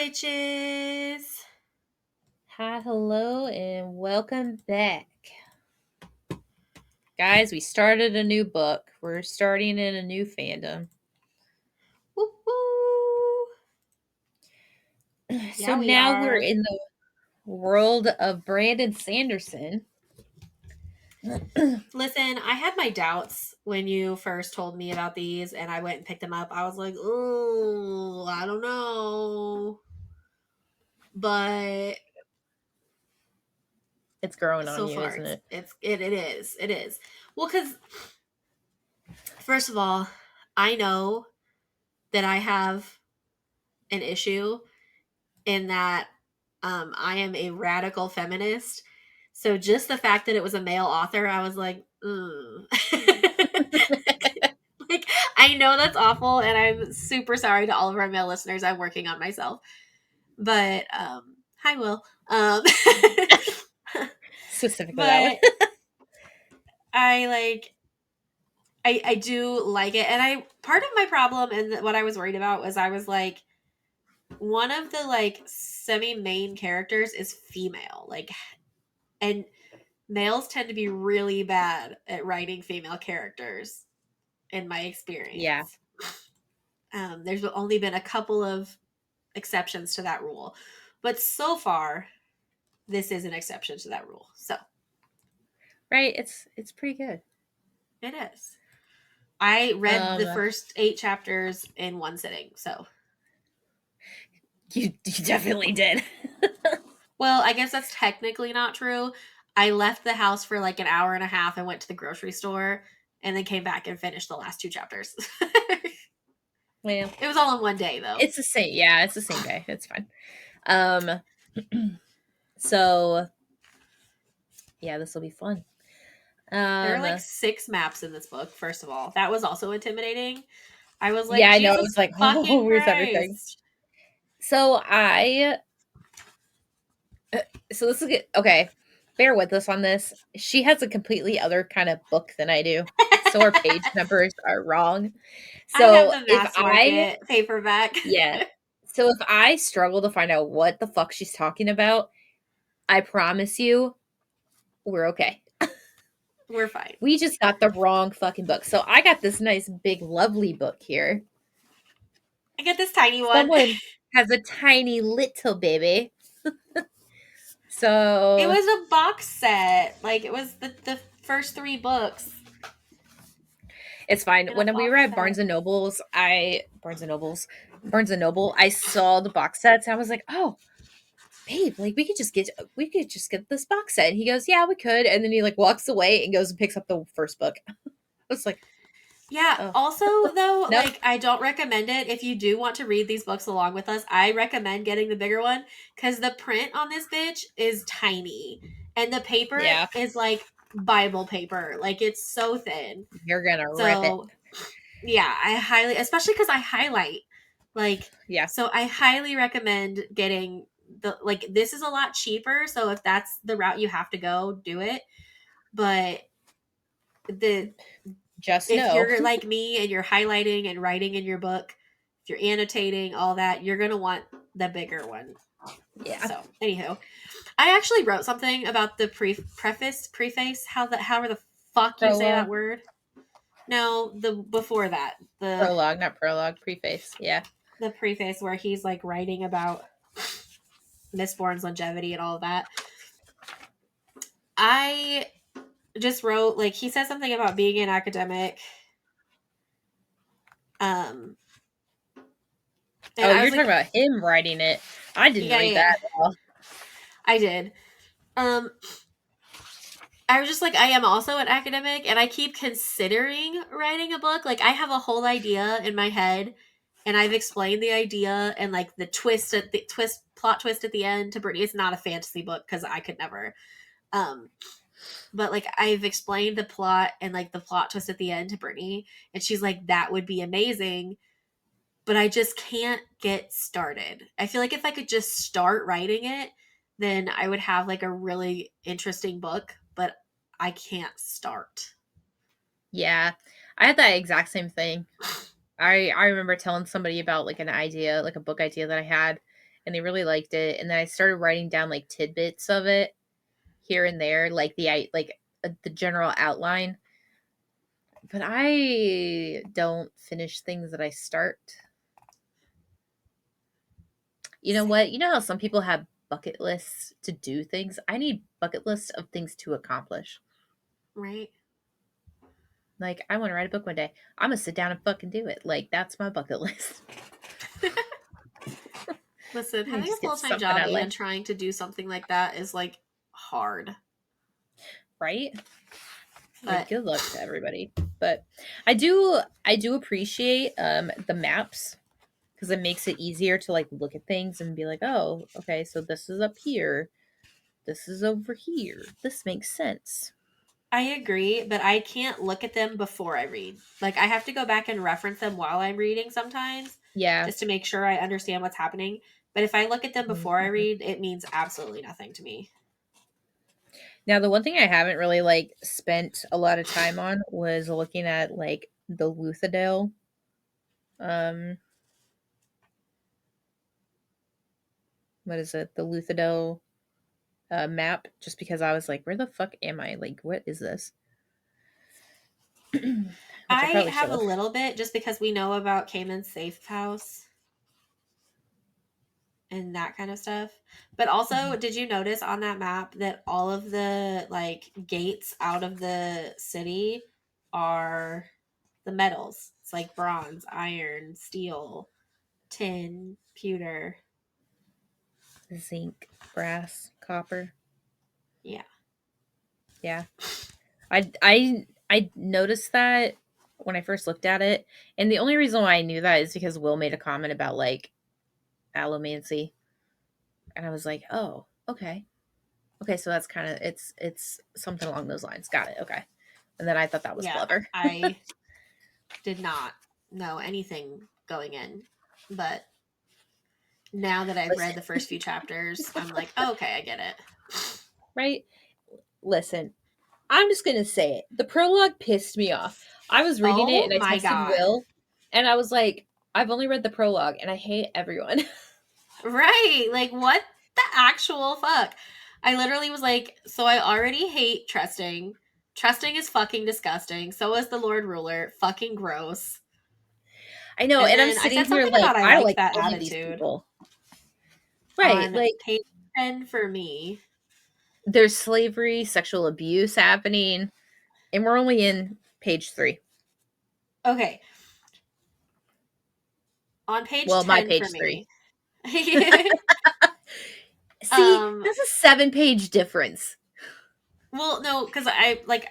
witches. Hi, hello, and welcome back. Guys, we started a new book. We're starting in a new fandom. Woo woo. So Yeah, we now we're are. in the world of Brandon Sanderson. Listen, I had my doubts when you first told me about these and I went and picked them up. I was like, "Oh, I don't know." But It's growing on so you, far isn't it? it is. It is. Well, cuz first of all, I know that I have an issue in that I am a radical feminist. So just the fact that it was a male author, I was like, like, I know that's awful, and I'm super sorry to all of our male listeners. I'm working on myself. But hi Will. Specifically that one. But I like I do like it. And I part of my problem and what I was worried about was I was like, one of the like semi main characters is female. Like, and males tend to be really bad at writing female characters in my Yeah, experience. There's only been a couple of exceptions to that rule, but so far this is an exception to that rule, so right. It's pretty good. it is. I read the Um, first 8 chapters in one sitting, so you definitely did. well, I guess that's technically not true. I left the house for like an hour and a half and went to the grocery store and then came back and finished the last 2 chapters. Well, It was all in one day though. it's the same. Yeah, it's the same day. It's fine. Um, so yeah, this will be fun. There are like Um, 6 maps in this book, first of all. That was also intimidating. I was yeah, like, I know. It Jesus was like, oh, fucking where's everything? Christ. So so this is good. Okay, bear with us on this. She has a completely other kind of book than I do, so our page numbers are wrong. I have So the if mass I, market paperback. yeah, so if I struggle to find out what the fuck she's talking about, I promise you, we're okay. We're fine. We just got the wrong fucking book. So I got this nice, big, lovely book here. I get this tiny one. Someone has a tiny little baby. It So was a box set. Like, it was the first 3 books it's fine. in a When we were box at set. Barnes and Noble, I saw the box sets and I was like, oh, babe, like we could just get this box set. And he goes, yeah, we could. And then he like walks away and goes and picks up the first book. I was like, Yeah, oh also, though, no, like, I don't recommend it. If you do want to read these books along with us, I recommend getting the bigger one because the print on this bitch is tiny. And the paper yeah, is like Bible paper. Like, it's so thin. you're gonna rip it. So, yeah, I highly, especially because I highlight. Like, Yeah, so I highly recommend getting like, this is a lot cheaper. So, if that's the route you have to go, do it. But the just if know. you're like me and you're highlighting and writing in your book, if you're annotating, all that, you're going to want the bigger one. Yeah. So, anywho, I actually wrote something about the preface, however the fuck you say that Prologue, word. No, the before that, prologue, not prologue, preface. Yeah. the preface where he's like writing about Mistborn's longevity and all of that. I just wrote, like, he says something about being an academic. Um, and Oh, I you're was talking like, about him writing it. I didn't yeah, read yeah, that yeah. at all. I did. Um, I was just like, I am also an academic and I keep considering writing a book. Like, I have a whole idea in my head and I've explained the idea and like the plot twist at the end to Brittany. It's not a fantasy book because I could never. Um, but like, I've explained the plot and like the plot twist at the end to Brittany, and she's like, that would be amazing. But I just can't get started. I feel like if I could just start writing it, then I would have like a really interesting book, but I can't start. Yeah. I had that exact same thing. I remember telling somebody about like an idea, like a book idea that I had, and they really liked it. And then I started writing down like tidbits of it here and there, like the general outline. But I don't finish things that I start. You know what? Same. You know how some people have bucket lists to do things? I need bucket lists of things to accomplish. Right? Like, I want to write a book one day. I'm going to sit down and fucking do it. Like, that's my bucket list. Listen, I having a just get full-time something job out of life. and trying to do something like that is like hard. Right? Like, But good luck to everybody. But I do appreciate the maps because it makes it easier to like look at things and be like, oh, okay, so this is up here. This is over here. This makes sense. I agree, but I can't look at them before I read. Like I have to go back and reference them while I'm reading sometimes Yeah. just to make sure I understand what's happening. But if I look at them before I Mhm. read, it means absolutely nothing to me. Now, the one thing I haven't really like spent a lot of time on was looking at like the Luthadel um what is it? The Luthadel map just because I was like, where the fuck am I? Like, what is this? Which I I probably should have a have. little bit just because we know about Cayman's safe house and that kind of stuff. But also, Mhm. did you notice on that map that all of the like gates out of the city are the metals? It's like bronze, iron, steel, tin, pewter. Zinc, brass, copper. Yeah. Yeah. I noticed that when I first looked at it, and the only reason why I knew that is because Will made a comment about like allomancy, and I was like, oh, okay, okay, so that's kind of it's something along those lines. Got it. Okay, and then I thought that was Yeah. clever. I did not know anything going in, but now that I've read the first few chapters, I'm like, oh, okay, I get it. Right? Listen, I'm just gonna say it. The prologue pissed me off. I was reading it Oh and I my texted god. Will, and I was like, I've only read the prologue, and I hate everyone. Right. Like, what the actual fuck? I literally was like, so I already hate trusting. Trusting is fucking disgusting. So is the Lord Ruler. Fucking gross. I know, And and I'm then I sitting said here something like, about I I don't like like that any of these attitude people. Right? on Like, page 10 for me. there's slavery, sexual abuse happening, and we're only in page 3. Okay. On page Well, my 10 for page 3. me. See, um, that's a 7-page difference. well, no, because I like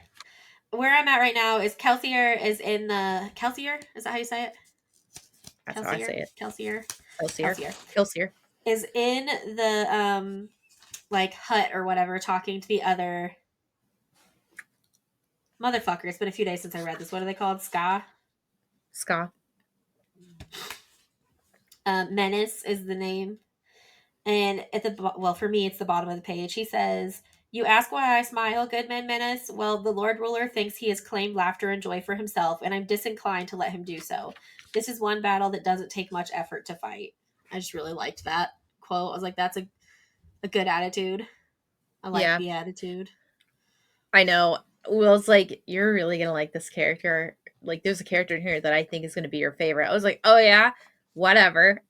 where I'm at right now is Kelsier is in the Kelsier? Is that how you say it? That's how I Kelsier? say it. Kelsier? Kelsier. Kelsier Kelsier. is in the like hut or whatever talking to the other motherfucker. It's been a few days since I read this. What are they called? Ska? Ska. Menace is the name. And at the well, for me, it's the bottom of the page. He says, "You ask why I smile, Goodman Menace. Well, the Lord Ruler thinks he has claimed laughter and joy for himself, and I'm disinclined to let him do so. This is one battle that doesn't take much effort to fight." I just really liked that quote. I was like, "That's a good attitude. I like Yeah, the attitude." I know. Will's like, you're really gonna like this character. Like, there's a character in here that I think is gonna be your favorite. I was like, oh yeah, whatever.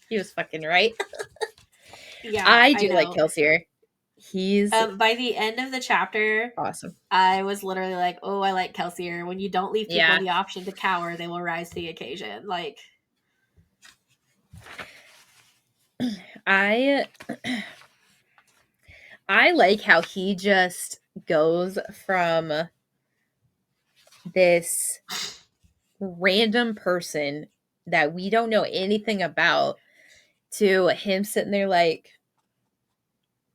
He was fucking right. Yeah, I I do like know. Kelsier. He's By the end of the chapter, awesome. I was literally like, "Oh, I like Kelsier. When you don't leave people Yeah. the option to cower, they will rise to the occasion." Like, I I like how he just goes from this random person that we don't know anything about to him sitting there like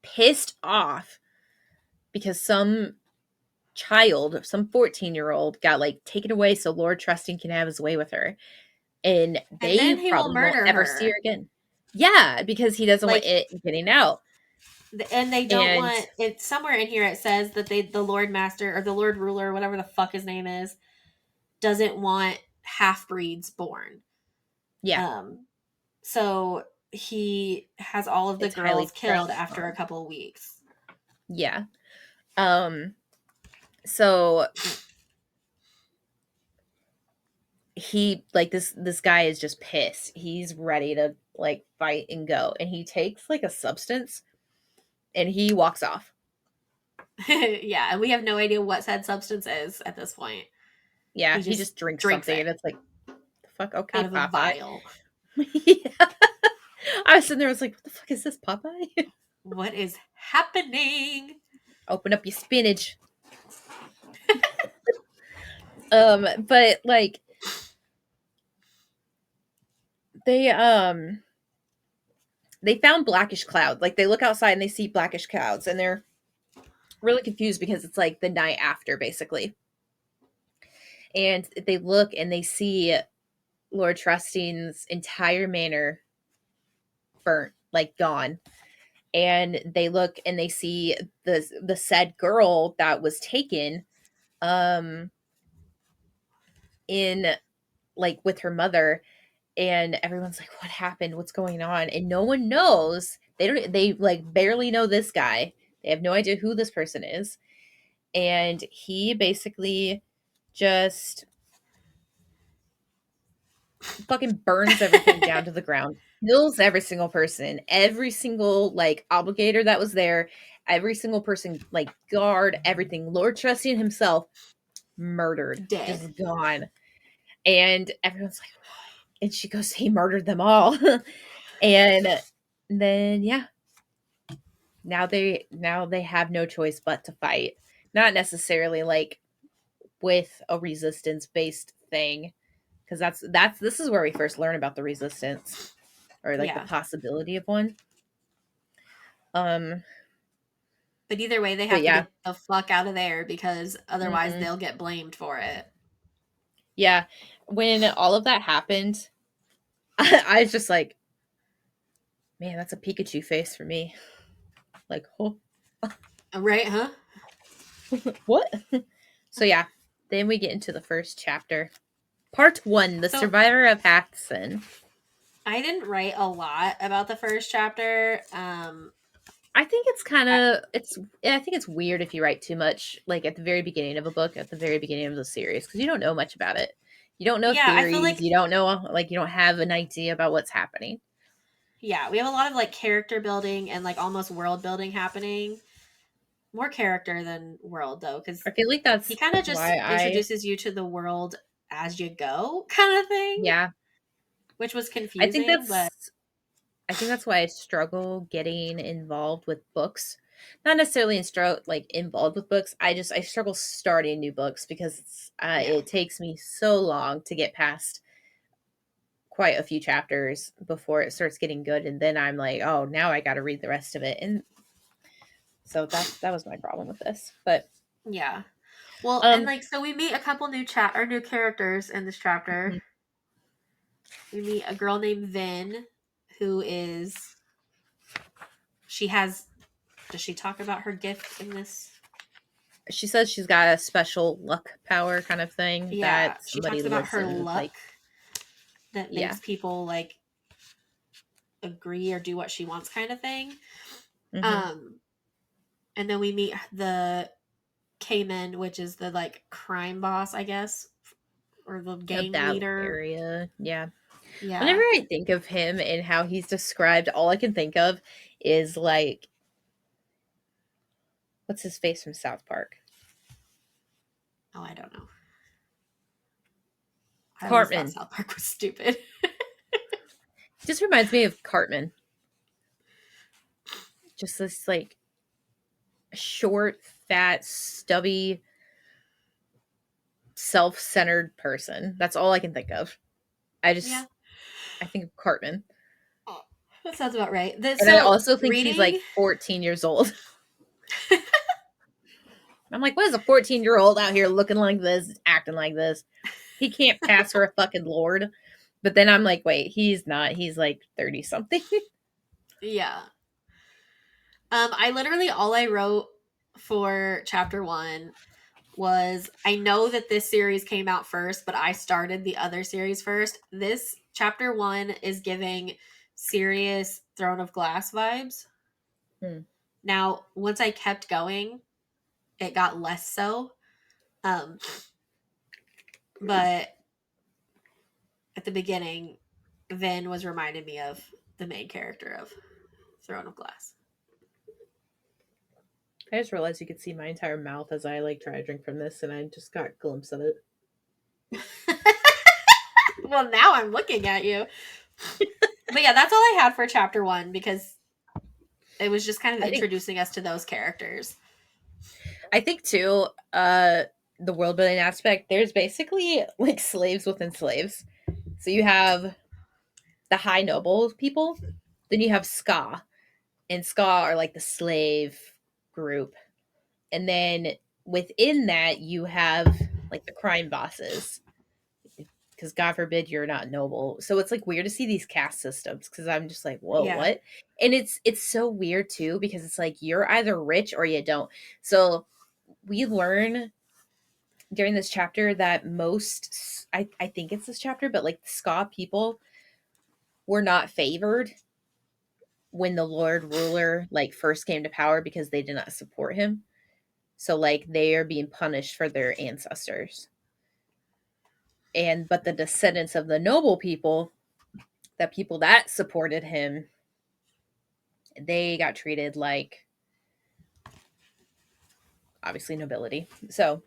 pissed off because some child, some 14-year-old got like taken away so Lord Trusting can have his way with her. And and they then he will probably won't murder ever see her her. again. Yeah, because he doesn't want Like, it getting out. and they don't And want it. Somewhere in here, it says that the Lord Master or the Lord Ruler, whatever the fuck his name is, doesn't want half breeds born. yeah, Um, so he has all of the It's highly girls killed pressed after a on. couple weeks. Yeah. Um so he like this guy is just pissed. He's ready to like fight and go, and he takes like a substance and he walks off. Yeah, and we have no idea what said substance is at this point. Yeah, He he just just drinks drinks something it and it's like the fuck, out okay, of a Popeye. vial. Yeah. I was sitting there, I was like, what the fuck is this, Popeye? What is happening? Open up your spinach. But like they they found blackish clouds. Like they look outside and they see blackish clouds and they're really confused because it's like the night after basically. And they look and they see Lord Trustine's entire manor burnt, like gone. And they look and they see the said girl that was taken um in like with her mother, and everyone's like, what happened, what's going on, and no one knows. They like barely know this guy. They have no idea who this person is, and he basically just fucking burns everything down to the ground, kills every single person, every single like obligator that was there, every single person, like guard, everything. Lord Trustine himself murdered, Dead. just gone. And everyone's like, why? And she goes, he murdered them all. And then yeah, now they have no choice but to fight. Not necessarily like with a resistance based thing, because that's this is where we first learn about the resistance, or like the Yeah. possibility of one. Um, But either way, they but have to yeah, get the fuck out of there because otherwise hmm they'll get blamed for it. yeah. When all of that happened, I was just like, man, that's a Pikachu face for me. Like, oh, Right, huh? what? So yeah, then we get into the first chapter, part one, the So survivor of Hathson. I didn't write a lot about the first chapter. I think it's kind I, of it's. I think it's weird if you write too much, like at the very beginning of a book, at the very beginning of the series, because you don't know much about it. You don't know yeah, I feel theories. like You don't know like you don't have an idea about what's happening. yeah, we have a lot of like character building and like almost world building happening. More character than world though, because I feel like he that's kind of just why I introduces you to the world as you go, kind of thing, yeah. which was I think confusing. But that's I think that's why I struggle getting involved with books. Not necessarily like involved with books. I struggle starting new books because yeah, it takes me so long to get past quite a few chapters before it starts getting good, and then I'm like, oh, now I got to read the rest of it, and so that was my problem with this. But yeah. Well, and um, like so we meet a couple new chat or new characters in this chapter. mhm. We meet a girl named Vin, who is she has. Does she talk about her gift in this? She says she's got a special luck power kind of thing Yeah, that she somebody talks about lives her in, like luck that yeah. makes people like agree or do what she wants, kind of thing. Hmm. Um, and then we meet the Cayman, which is the like crime boss, I guess, or the Of gang that leader. area, yeah. Whenever Yeah. I think of him and how he's described, all I can think of is like, what's his face from South Park? Oh, I don't know. I always thought Cartman. South Park was stupid. Just reminds me of Cartman. Just this like short, fat, stubby, self-centered person. That's all I can think of. I Yeah. just I think of Cartman. Oh, that sounds about right. And I So also think he's reading, like 14 years old. I'm like, what is a 14-year-old out here looking like this, acting like this? He can't pass for a fucking lord. But then I'm like, wait, he's not. He's like 30 something. yeah. I literally all I wrote for chapter one was I know that this series came out first, but I started the other series first. This chapter one is giving serious Throne of Glass vibes. Hmm. Now, once I kept going, it got less so. Um, but at the beginning, Vin was reminding me of the main character of Throne of Glass. I just realized you could see my entire mouth as I like try to drink from this, and I just got a glimpse of it. Well, now I'm looking at you. But yeah, that's all I had for chapter one because it was just kind of I think introducing us to those characters. I think too, the world building aspect, there's basically like slaves within slaves. So you have the high noble people, then you have Ska. And Ska are like the slave group. And then within that you have like the crime bosses. Because God forbid you're not noble. So it's like weird to see these caste systems because I'm just like, whoa, Yeah. what? And it's so weird too, because it's like you're either rich or you don't. So we learn during this chapter that most I think it's this chapter, but like the Ska people were not favored when the Lord Ruler like first came to power because they did not support him. So like they are being punished for their ancestors. And but the descendants of the noble people, the people that supported him, they got treated like obviously nobility. So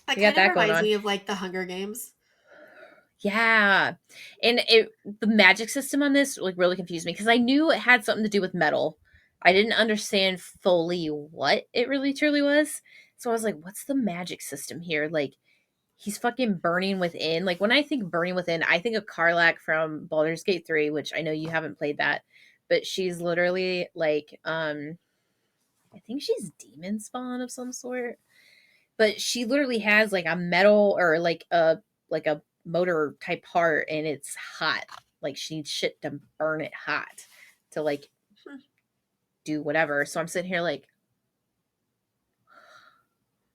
That we got kind of that going reminds on. me of like the Hunger Games. Yeah. And the magic system on this like really confused me because I knew it had something to do with metal. I didn't understand fully what it really truly was. So I was like, what's the magic system here? Like he's fucking burning within. Like when I think burning within, I think of Karlach from Baldur's Gate 3, which I know you haven't played that, but she's literally like I think she's demon spawn of some sort. But she literally has like a metal or like a motor type part and it's hot. Like she needs shit to burn it hot to like do whatever. So I'm sitting here like,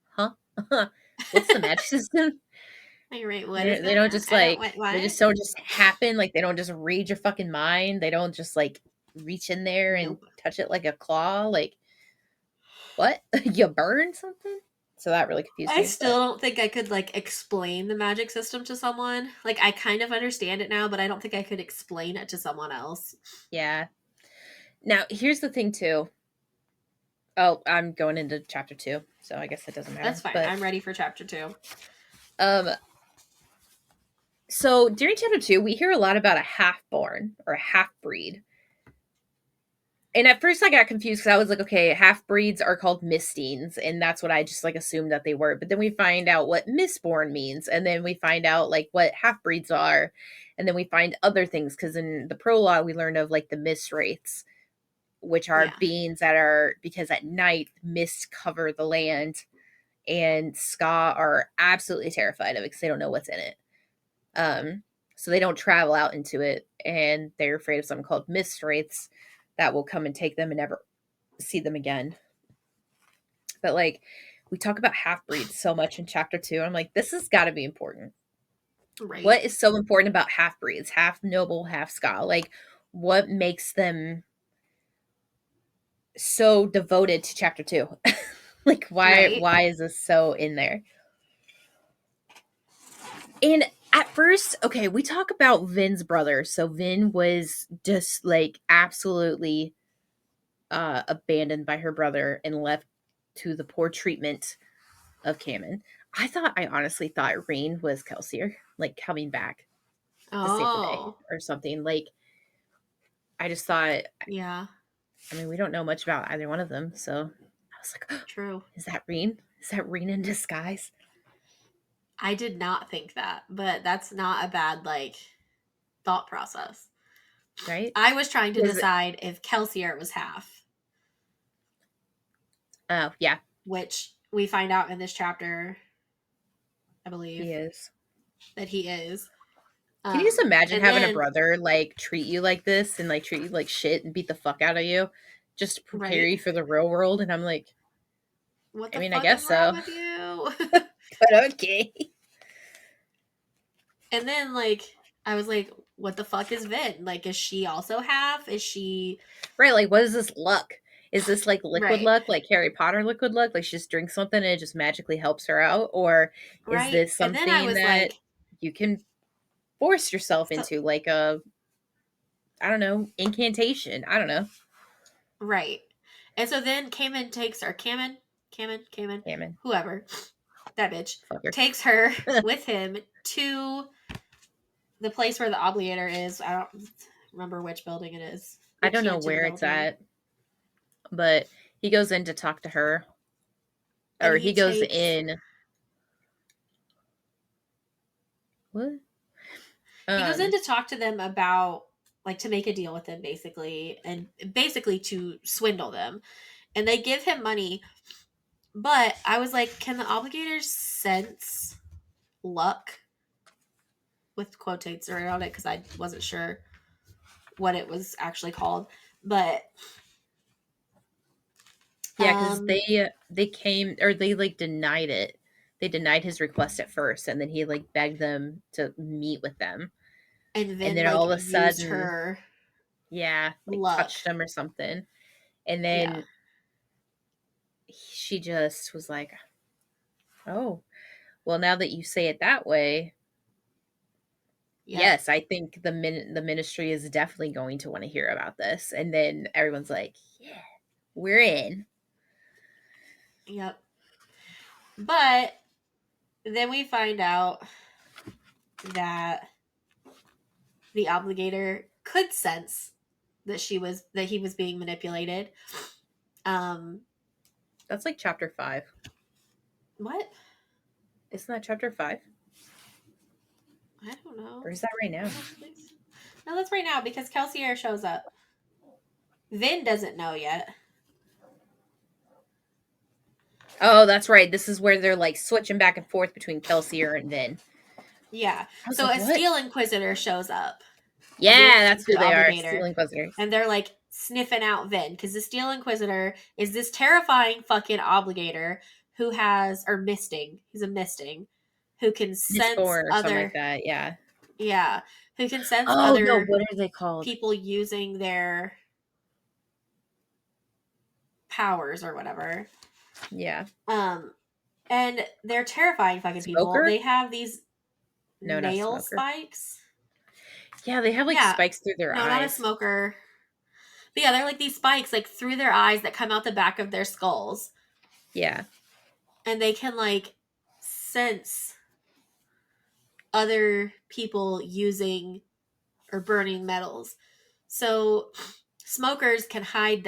huh? What's the magic system? Like, wait, what is They going don't on? just I don't like they what? just don't just happen. Like they don't just read your fucking mind. They don't just like reach in there and Nope. touch it like a claw. Like what? You burn something? So that really confused I me. But still don't think I could like explain the magic system to someone. Like I kind of understand it now, but I don't think I could explain it to someone else. yeah. Now here's the thing too. Oh, I'm going into chapter 2, so I guess it doesn't That's matter. fine. But I'm ready for chapter 2. um so during chapter 2, we hear a lot about a half-born or a half-breed. And at first I got confused because I was like, okay, half-breeds are called Mistines, and that's what I just like assumed that they were. But then we find out what Mistborn means, and then we find out like what half-breeds are, and then we find other things because in the prologue we learned of like the mist wraiths, which are Yeah. beings that are because at night mists cover the land and Ska are absolutely terrified of it because they don't know what's in it. Um, so they don't travel out into it, and they're afraid of something called mist wraiths that will come and take them and never see them again. But like, we talk about half breeds so much in chapter 2. I'm like, this has got to be important. Right. What is so important about half breeds, half noble, half Ska? Like, what makes them so devoted to chapter 2? Like, Right. why is this so in there? And at first, okay, we talk about Vin's brother. So Vin was just like absolutely abandoned by her brother and left to the poor treatment of Cameron. I honestly thought Rain was Kelsier, like coming back to save the day Oh. or something. Like I just thought, Yeah. I mean, we don't know much about either one of them, so I was like, oh, True. is that Rain? Is that Rain in disguise? I did not think that, but that's not a bad like thought process. Right? I was trying to Because decide if Kelsier was half, oh yeah, which we find out in this chapter, I he believe, is. that he is. Can you just imagine And having a then, brother like treat you like this and like treat you like shit and beat the fuck out of you just to prepare right? you for the real world? And I'm like, What I the mean, I fuck is guess wrong so, with you? but okay. And then, like, I was like, what the fuck is Vin? Like, is she also half? Is she Right, like what is this luck? Is this like liquid right? luck, like Harry Potter liquid luck? Like she just drinks something and it just magically helps her out? Or is Right. this And then I something was that like, you can force yourself so, into, like a, I don't know, incantation? I don't know. right. And so then Kamen takes or Kamen, Cameron, whoever, that bitch, fucker. takes her with him to the place where the obligator is. I don't remember which building it is. I The don't know Canton where it's building. at, but he goes in to talk to her, And or he he goes takes in. What? he goes in Um, to talk to them about like to make a deal with them basically and basically to swindle them. And they give him money, but I was like, can the obligators sense luck with quotates around it because I wasn't sure what it was actually called. But yeah, because um they came, or they like denied it. They denied his request at first, and then he like begged them to meet with them, and and then then like all of a used sudden, her yeah, like luck. touched him or something, and Yeah. then she just was like, "Oh, well, now that you say it that way, Yep. yes, I think the ministry is definitely going to want to hear about this." And then everyone's like, "Yeah, we're in." Yep. But then we find out that the obligator could sense that he was being manipulated. Um That's like chapter 5. what? Isn't that chapter 5? I don't know. Or is that right now? No, please. No, that's right now because Kelsey Air shows up. Vin doesn't know yet. Oh, that's right. This is where they're like switching back and forth between Kelsier and Vin. Yeah. I was So like, a what? Steel Inquisitor shows up Yeah, with that's the who they are. Steel obligator Inquisitors. and they're like sniffing out Vin because the Steel Inquisitor is this terrifying fucking obligator who has or misting. He's a misting who can sense Mistborn or something like other that. Yeah. yeah, who can sense Oh, no. other What are they called? people using their powers or whatever. Yeah. Um and they're terrifying fucking people. Smoker? They have these No, not nail smoker. spikes. Yeah, they have like Yeah. spikes through their No, not a eyes. smoker. But yeah, they're like these spikes like through their eyes that come out the back of their skulls. Yeah. And they can like sense other people using or burning metals. So smokers can hide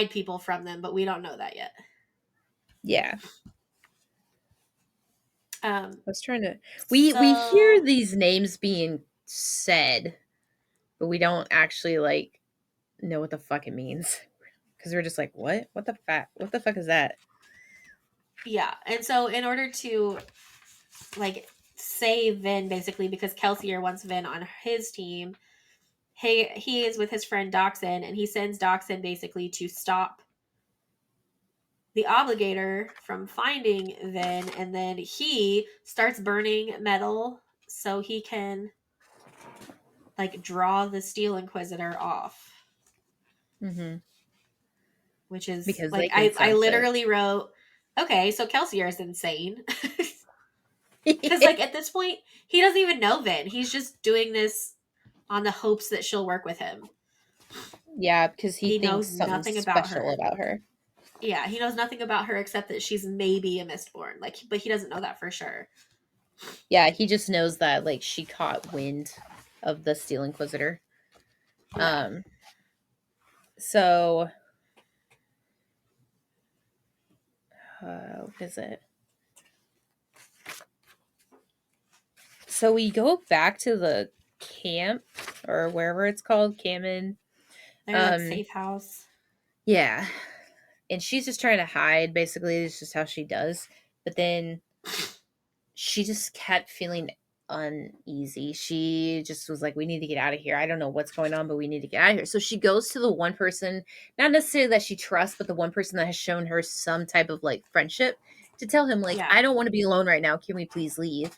people from them, but we don't know that yet. Yeah. Um I was trying to we hear so these names being said, but we don't actually like know what the fuck it means. Because we're just like, what? What the fuck is that? yeah. And so in order to like save Vin basically because Kelsier wants Vin on his team, he is with his friend Doxson and he sends Doxson basically to stop the obligator from finding Vin and then he starts burning metal so he can like draw the Steel Inquisitor off. Mm-hmm. Which is Because like they can I sense it. literally wrote, okay, so Kelsier is insane. Because like at this point, he doesn't even know Vin. He's just doing this on the hopes that she'll work with him. Yeah, because he He thinks knows something's nothing about special her. about her. Yeah, he knows nothing about her except that she's maybe a Mistborn. Like, but he doesn't know that for sure. Yeah, he just knows that like she caught wind of the Steel Inquisitor. Yeah. Um so what is it? So we go back to the camp or wherever it's called, Cameron. They're like Um safe house. yeah. And she's just trying to hide, basically. It's just how she does. But then she just kept feeling uneasy. She just was like, we need to get out of here. I don't know what's going on, but we need to get out of here. So she goes to the one person, not necessarily that she trusts, but the one person that has shown her some type of like friendship to tell him, like, Yeah. I don't want to be alone right now. Can we please leave?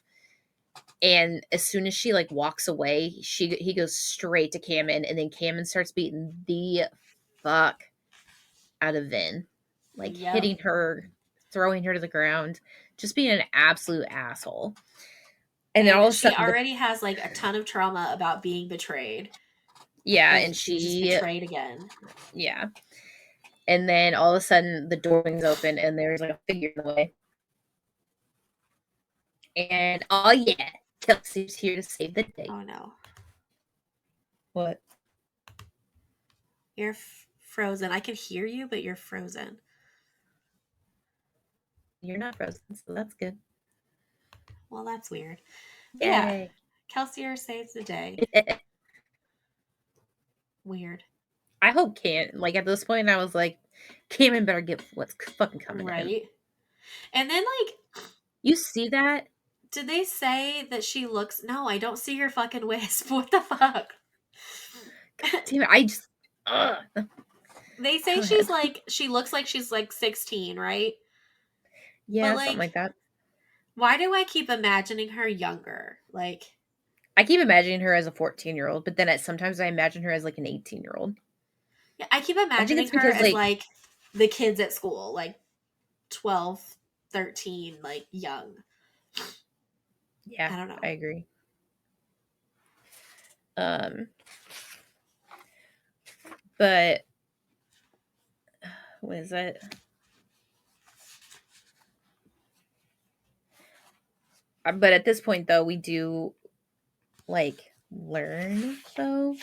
And as soon as she like walks away, he goes straight to Cameron, and then Cameron starts beating the fuck out of Vin, like Yep. hitting her, throwing her to the ground, just being an absolute asshole. And then all And of a she sudden, already has like a ton of trauma about being betrayed. yeah, and And she's just betrayed again. yeah, and then all of a sudden the door swings open, and there's like a figure in the way. And oh yeah, Kelsey's here to save the day. Oh no. What? You're frozen. I can hear you, but you're frozen. You're not frozen, so that's good. Well, that's weird. But yeah, Yay. Kelsier saves the day. Weird. I hope can't. Like at this point, I was like, Cameron better get what's fucking coming to him. Right. And then, like, You see that? did they say that she looks. No, I don't see your fucking wisp. What the fuck? God damn it! I just. Ugh. They say Go ahead. she's like. She looks like she's like 16, right? But, Yeah, something like like, that. why do I keep imagining her younger? Like, I keep imagining her as a 14-year-old, but then sometimes I imagine her as like an 18-year-old. yeah, I keep I think imagining it's her because as like, like the kids at school, like 12, 13, like young. yeah, I don't know. I agree. Um, but what is it? But at this point, though, we do like learn though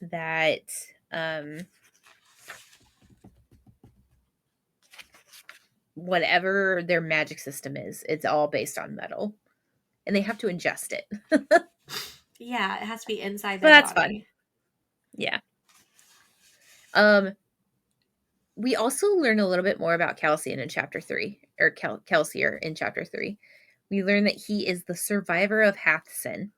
that whatever their magic system is, it's all based on metal, and they have to ingest it. But Yeah, it has to be inside their that's fun. body. Yeah. We also learn a little bit more about Calcian in chapter 3, or Kelsier in chapter 3. We learn that he is the survivor of Hathsin.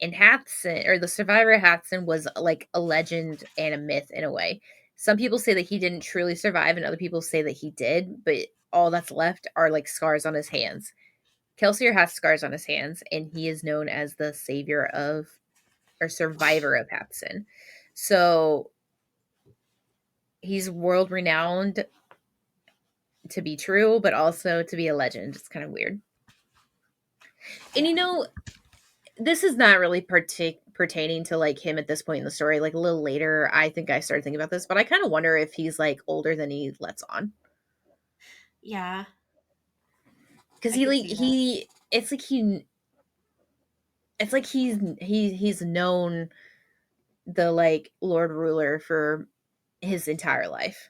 And Hathsin, or the survivor of Hathsin, was like a legend and a myth in a way. Some people say that he didn't truly survive, and other people say that he did, but all that's left are like scars on his hands. Kelsier has scars on his hands, and he is known as the savior of, or survivor of Hathsin. So he's world renowned to be true, but also to be a legend. It's kind of weird. And Yeah. this is not really pertaining to like him at this point in the story. Like a little later, I think I started thinking about this, but I kind of wonder if he's like older than he lets on. Yeah. Because I could see that. it's like he's known the like Lord Ruler for his entire life.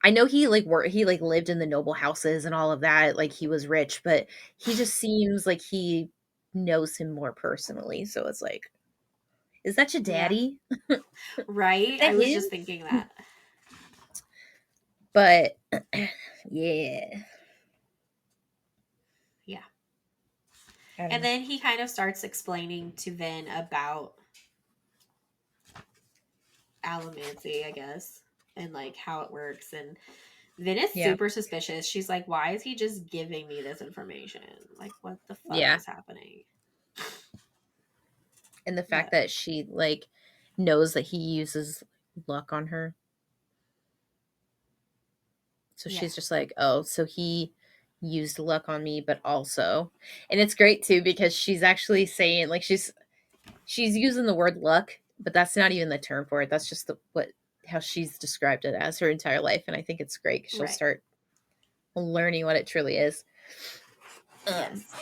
I know he like he like lived in the noble houses and all of that, like he was rich, but he just seems like he knows him more personally. So it's like, is that your Yeah. daddy? Is Right? that I was just him? thinking that. But yeah, Yeah. I don't And know. then he kind of starts explaining to Vin about allomancy, I guess, and like how it works. And Vin is Yeah, super suspicious. She's like, why is he just giving me this information? Like, what the fuck yeah, is happening? and the fact But that she like knows that he uses luck on her, so yeah. she's just like, oh, so he used luck on me, but also, and it's great too because she's actually saying like she's using the word luck, but that's not even the term for it. That's just how she's described it as her entire life, and I think it's great. 'Cause she'll Right. start learning what it truly is. Um, Yes.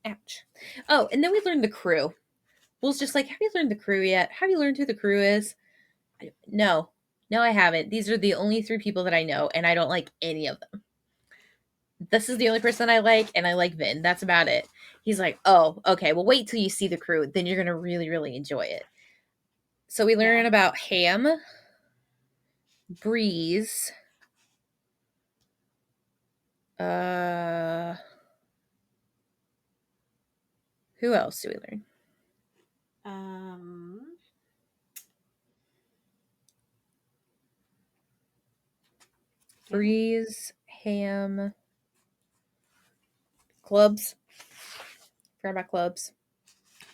ouch. Oh, and then we learned the crew. Will's just like, have you learned the crew yet? Have you learned who the crew is? No, no, I haven't. These are the only 3 people that I know, and I don't like any of them. This is the only person I like, and I like Vin. That's about it. He's like, oh, okay, well, wait till you see the crew. Then you're going to really, really enjoy it. So we Yeah. learn about Ham, Breeze, uh, who else do we learn? Um. Breeze, Cam. Clubs. Forgot about clubs.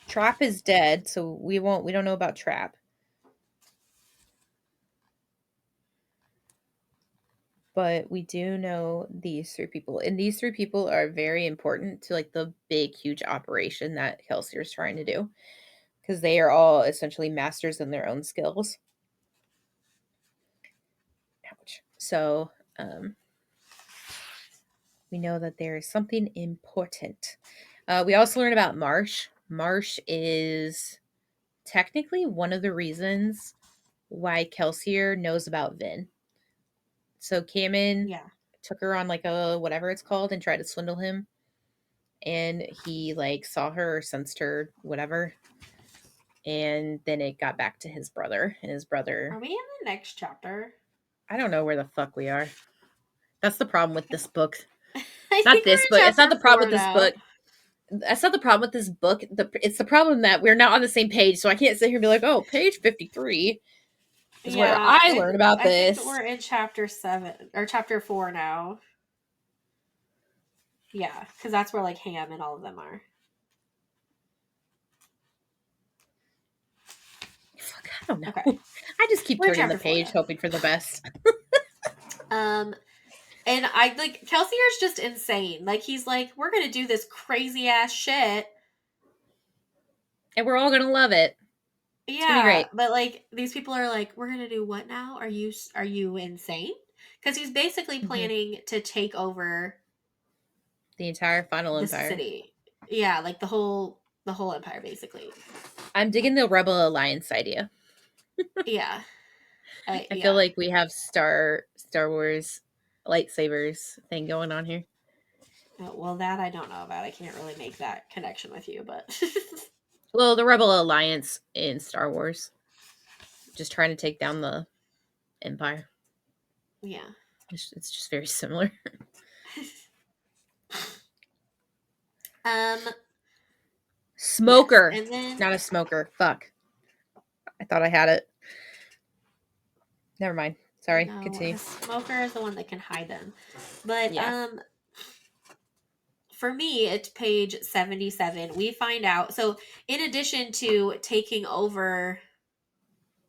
Trap is dead, so we don't know about Trap. But we do know these three people. And these three people are very important to like the big, huge operation that Kelsier is trying to do. Because they are all essentially masters in their own skills. Ouch. So we know that there is something important. We also learn about Marsh. Marsh is technically one of the reasons why Kelsier knows about Vin. So Kamen Yeah. took her on like a whatever it's called and tried to swindle him. And he like saw her or sensed her, whatever. And then it got back to his brother. And his brother, Are we in the next chapter? I don't know where the fuck we are. That's the problem with this book. I Not think we're this in book. It's not chapter the problem 4 with this now. book. That's not the problem with this book. It's the problem that we're not on the same page. So I can't sit here and be like, oh, page 53 is where Yeah, I learn about I think this. we're in chapter 7 or chapter 4 now. Yeah, because that's where like Ham and all of them are. Fuck, I don't know. Okay, I just keep we're in turning the chapter 4 page, now. hoping for the best. And I like Kelsier's just insane. Like he's like, we're gonna do this crazy ass shit. And we're all gonna love it. It's gonna be Yeah, great. but like these people are like, we're gonna do what now? Are you insane? Because he's basically Mm-hmm. planning to take over The entire Final the Empire. city. Yeah, like the whole empire basically. I'm digging the Rebel Alliance idea. Yeah, I feel yeah. like we have Star Wars lightsabers thing going on here. Well, that I don't know about. I can't really make that connection with you, but Well, the Rebel Alliance in Star Wars, just trying to take down the Empire. yeah. It's just very similar. Um. Yes, Smoker, and then not a smoker. Fuck. I thought I had it. Never mind. Sorry. no, Continue. the smoker is the one that can hide them. But Yeah. for me, it's page 77. We find out. So, in addition to taking over,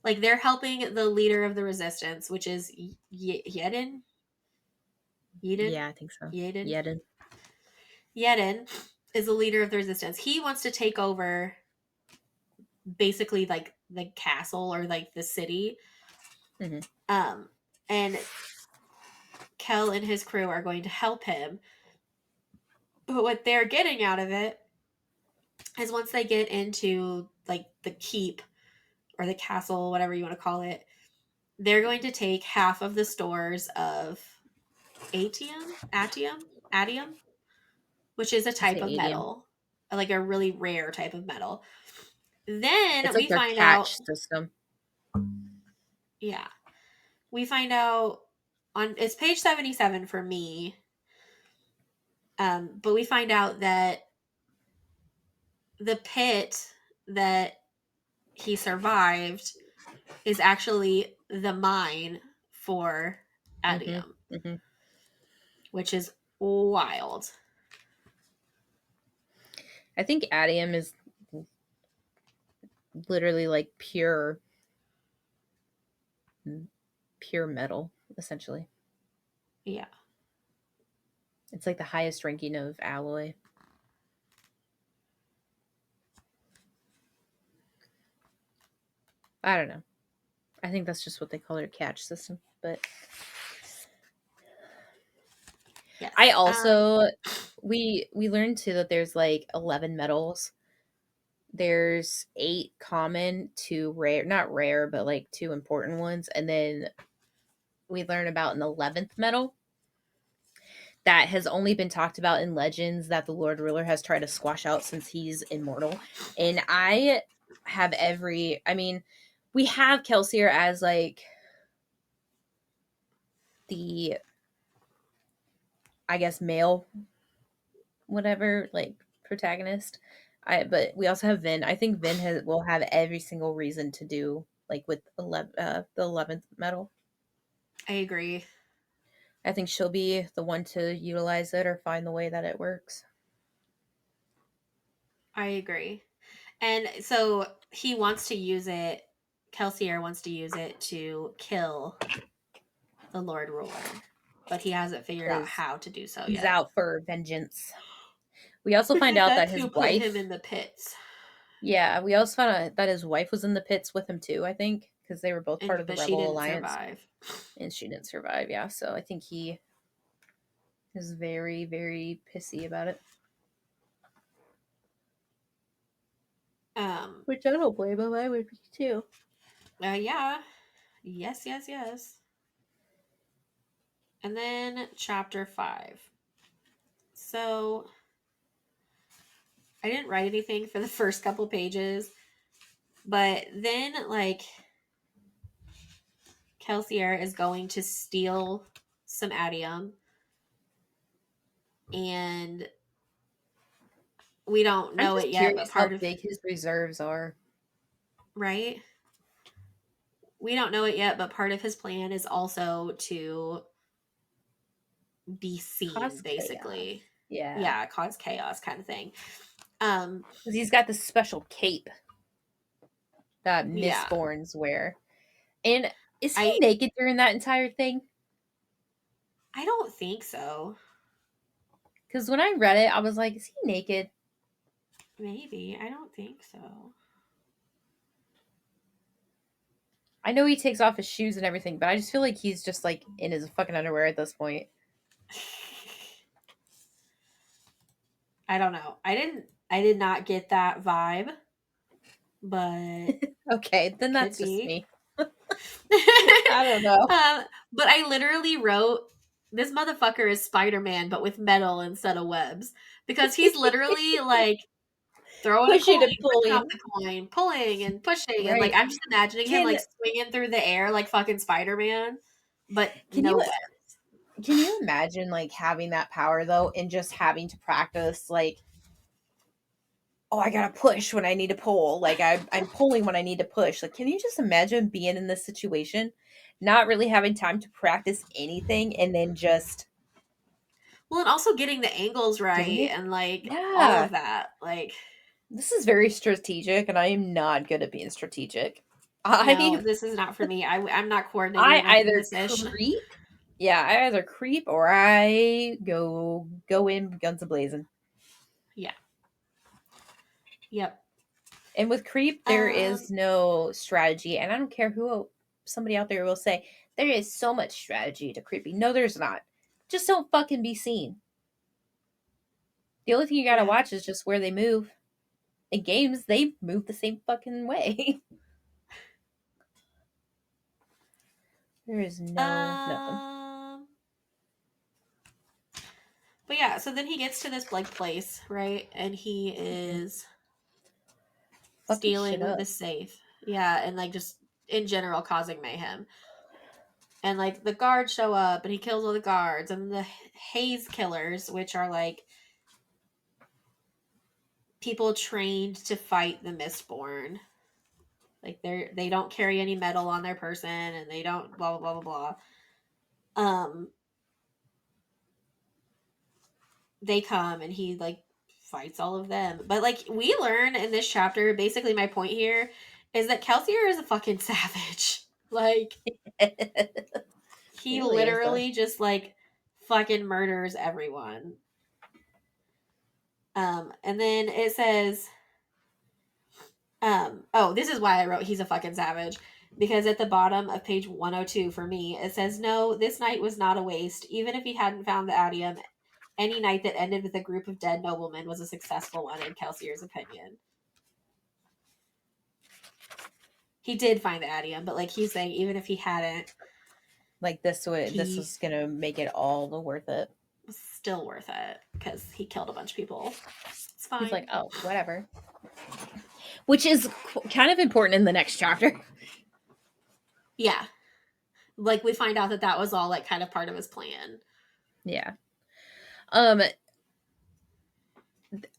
like they're helping the leader of the resistance, which is Yedin. Yedin. Yeah, I think so. Yedin. Yedin. Yedin is the leader of the resistance. He wants to take over basically like the castle or like the city. Mm-hmm. And Kel and his crew are going to help him. But what they're getting out of it is once they get into like the keep or the castle, whatever you want to call it, they're going to take half of the stores of atium, which is a I say type of adium. metal, like a really rare type of metal. Then It's we like their find out, catch system. yeah, we find out on it's page 77 for me. But we find out that the pit that he survived is actually the mine for Mm-hmm. atium, Mm-hmm. which is wild. I think adium is literally like pure metal, essentially. Yeah. It's like the highest ranking of alloy. I don't know. I think that's just what they call their catch system. But Yes. I also we learned too that there's like 11 metals. There's 8 common, 2 rare, not rare, but like 2 important ones, and then we learn about an 11th metal that has only been talked about in legends that the Lord Ruler has tried to squash out since he's immortal. And I have I mean, we have Kelsier as like the, I guess, male, whatever, like protagonist. But we also have Vin. I think will have every single reason to do like with the 11th metal. I agree. I think she'll be the one to utilize it or find the way that it works. I agree. And so he wants to use it. Kelsier wants to use it to kill the Lord Ruler, but he hasn't figured out Because how to do so he's yet. out for vengeance. We also find out that That's his who put him wife, in the pits, yeah, we also found out that his wife was in the pits with him too, I think, because they were both part of the but she Rebel didn't Alliance, survive. and she didn't survive, yeah. So I think he is very, very pissy about it. Um, Which I don't blame him. I would be too. yeah, yes, yes, yes. And then chapter 5. So I didn't write anything for the first couple pages, but then like Kelsier is going to steal some adium, and we don't I'm know it just yet, but curious part how of big his reserves are. right. We don't know it yet, but part of his plan is also to be seen, Cause chaos. basically. Yeah. Yeah, cause chaos kind of thing. Um, Because he's got this special cape that yeah. Mistborns wear. And is he I naked during that entire thing? I don't think so. Because when I read it, I was like, is he naked? Maybe. I don't think so. I know he takes off his shoes and everything, but I just feel like he's just like in his fucking underwear at this point. I don't know. I did not get that vibe, but Okay, then could that's just be. me. I don't know. But I literally wrote this motherfucker is Spider-Man but with metal instead of webs, because he's literally like throwing a coin, Pushing and pushing off pulling. the coin, pulling and pushing, and like Right. I'm just imagining him Can like swinging through the air like fucking Spider-Man, but can you no web. can you imagine like having that power though and just having to practice like, oh, I gotta push when I need to pull. Like I'm pulling when I need to push. Like, can you just imagine being in this situation, not really having time to practice anything, and then just Well, and also getting the angles doing right it? and like all Yeah, of that. Like, this is very strategic, and I am not good at being strategic. no, I this is not for me. I'm not coordinated I enough for either this ish. creep, yeah, I either creep or I go in guns a blazing. Yeah. Yep. And with creep, there Um. is no strategy. And I don't care who somebody out there will say there is so much strategy to creepy. No, there's not. Just don't fucking be seen. The only thing you gotta Yeah. watch is just where they move. In games, they move the same fucking way. There is no nothing. Um. But yeah, so then he gets to this like place, right? And he Mhm. is Fucking shit stealing up. the safe. Yeah, and like just in general causing mayhem. And like the guards show up and he kills all the guards and the haze killers, which are like people trained to fight the Mistborn. Like they don't carry any metal on their person and they don't blah blah blah blah blah. They come and he like fights all of them. But like we learn in this chapter, basically my point here is that Kelsier is a fucking savage. Like he Really is though. literally just like fucking murders everyone. And then it says, oh, this is why I wrote he's a fucking savage. Because at the bottom of page 102 for me, it says, no, this night was not a waste. Even if he hadn't found the adium, any night that ended with a group of dead noblemen was a successful one, in Kelsier's opinion. He did find the adium, but like he's saying, even if he hadn't, Like this he was gonna make it all the worth it. was still worth it because he killed a bunch of people. It's He's like, fine. oh, whatever. Which is kind of important in the next chapter. Yeah. Like we find out that that was all like kind of part of his plan. Yeah. Um.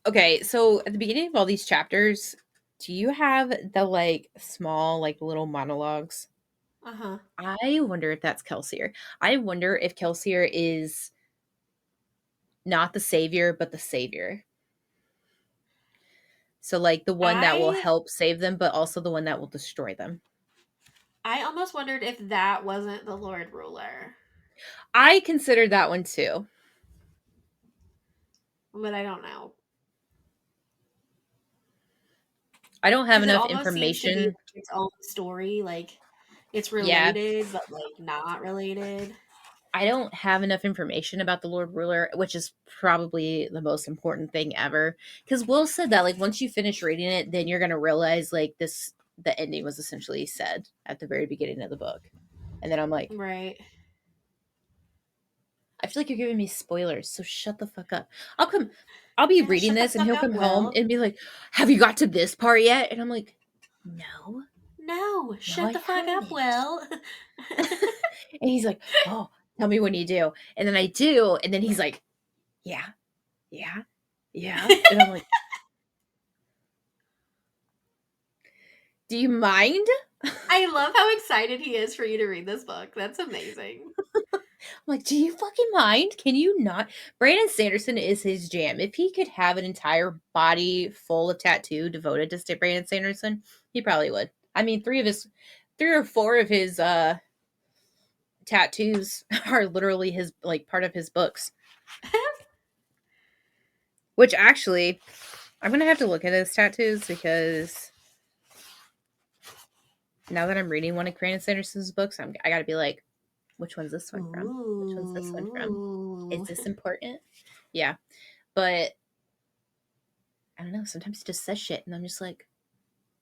Okay. So at the beginning of all these chapters, do you have the like small like little monologues? Uh-huh. I wonder if that's Kelsier. I wonder if Kelsier is not the savior, but the savior. So, like, the one that will I help save them, but also the one that will destroy them. I almost wondered if that wasn't the Lord Ruler, I considered that one too. but I don't know. I don't have Because it enough almost seems to be information. like its own story. Like it's Yeah, related, but like not related. I don't have enough information about the Lord Ruler, which is probably the most important thing ever. Because Will said that, like, once you finish reading it, then you're gonna realize, like, the ending was essentially said at the very beginning of the book. And then I'm like, Right. I feel like you're giving me spoilers, so shut the fuck up. I'll be Yeah, reading shut the this and fuck he'll up, come home Will. and be like, "Have you got to this part yet?" And I'm like, "No, No, no, shut I the fuck up, haven't." Will. And he's like, "Oh, tell me when you do." And then I do, and then he's like, "Yeah, yeah, yeah." And I'm like, "Do you mind?" I love how excited he is for you to read this book. That's amazing. I'm like, "Do you fucking mind? Can you not?" Brandon Sanderson is his jam. If he could have an entire body full of tattoo devoted to Brandon Sanderson, he probably would. I mean, three or four of his tattoos are literally his, like, part of his books. Which actually, I'm gonna have to look at his tattoos because now that I'm reading one of Brandon Sanderson's books, I gotta be like, which one's this one from? Which one's this one from? Is Ooh. this important? Yeah, but I don't know. Sometimes he just says shit, and I'm just like,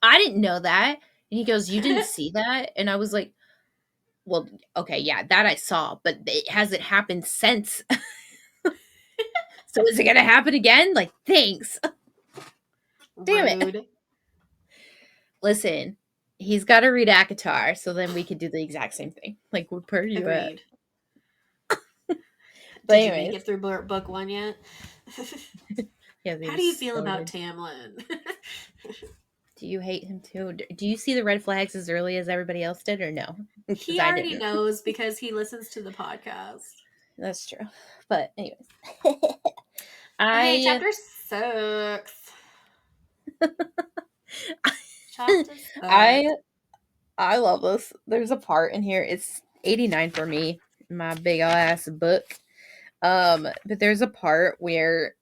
I didn't know that. And he goes, "You didn't see that?" And I was like, "Well, okay, yeah, that I saw, but it hasn't happened since. So is it gonna happen again? Like, thanks. Damn it. Rude. Listen, he's got to read Akatar, so then we could do the exact same thing. Like, where are you at?" Agreed. But Did you make anyways, it through book one yet? he hasn't How even do you feel about started. Tamlin? Do you hate him too? Do you see the red flags as early as everybody else did, or no? Because He I already didn't. knows because he listens to the podcast. That's true. But anyways, Okay, I chapter 6. Chapter I 6. I love this. There's a part in here. It's 89 for me, my big ass book. But there's a part where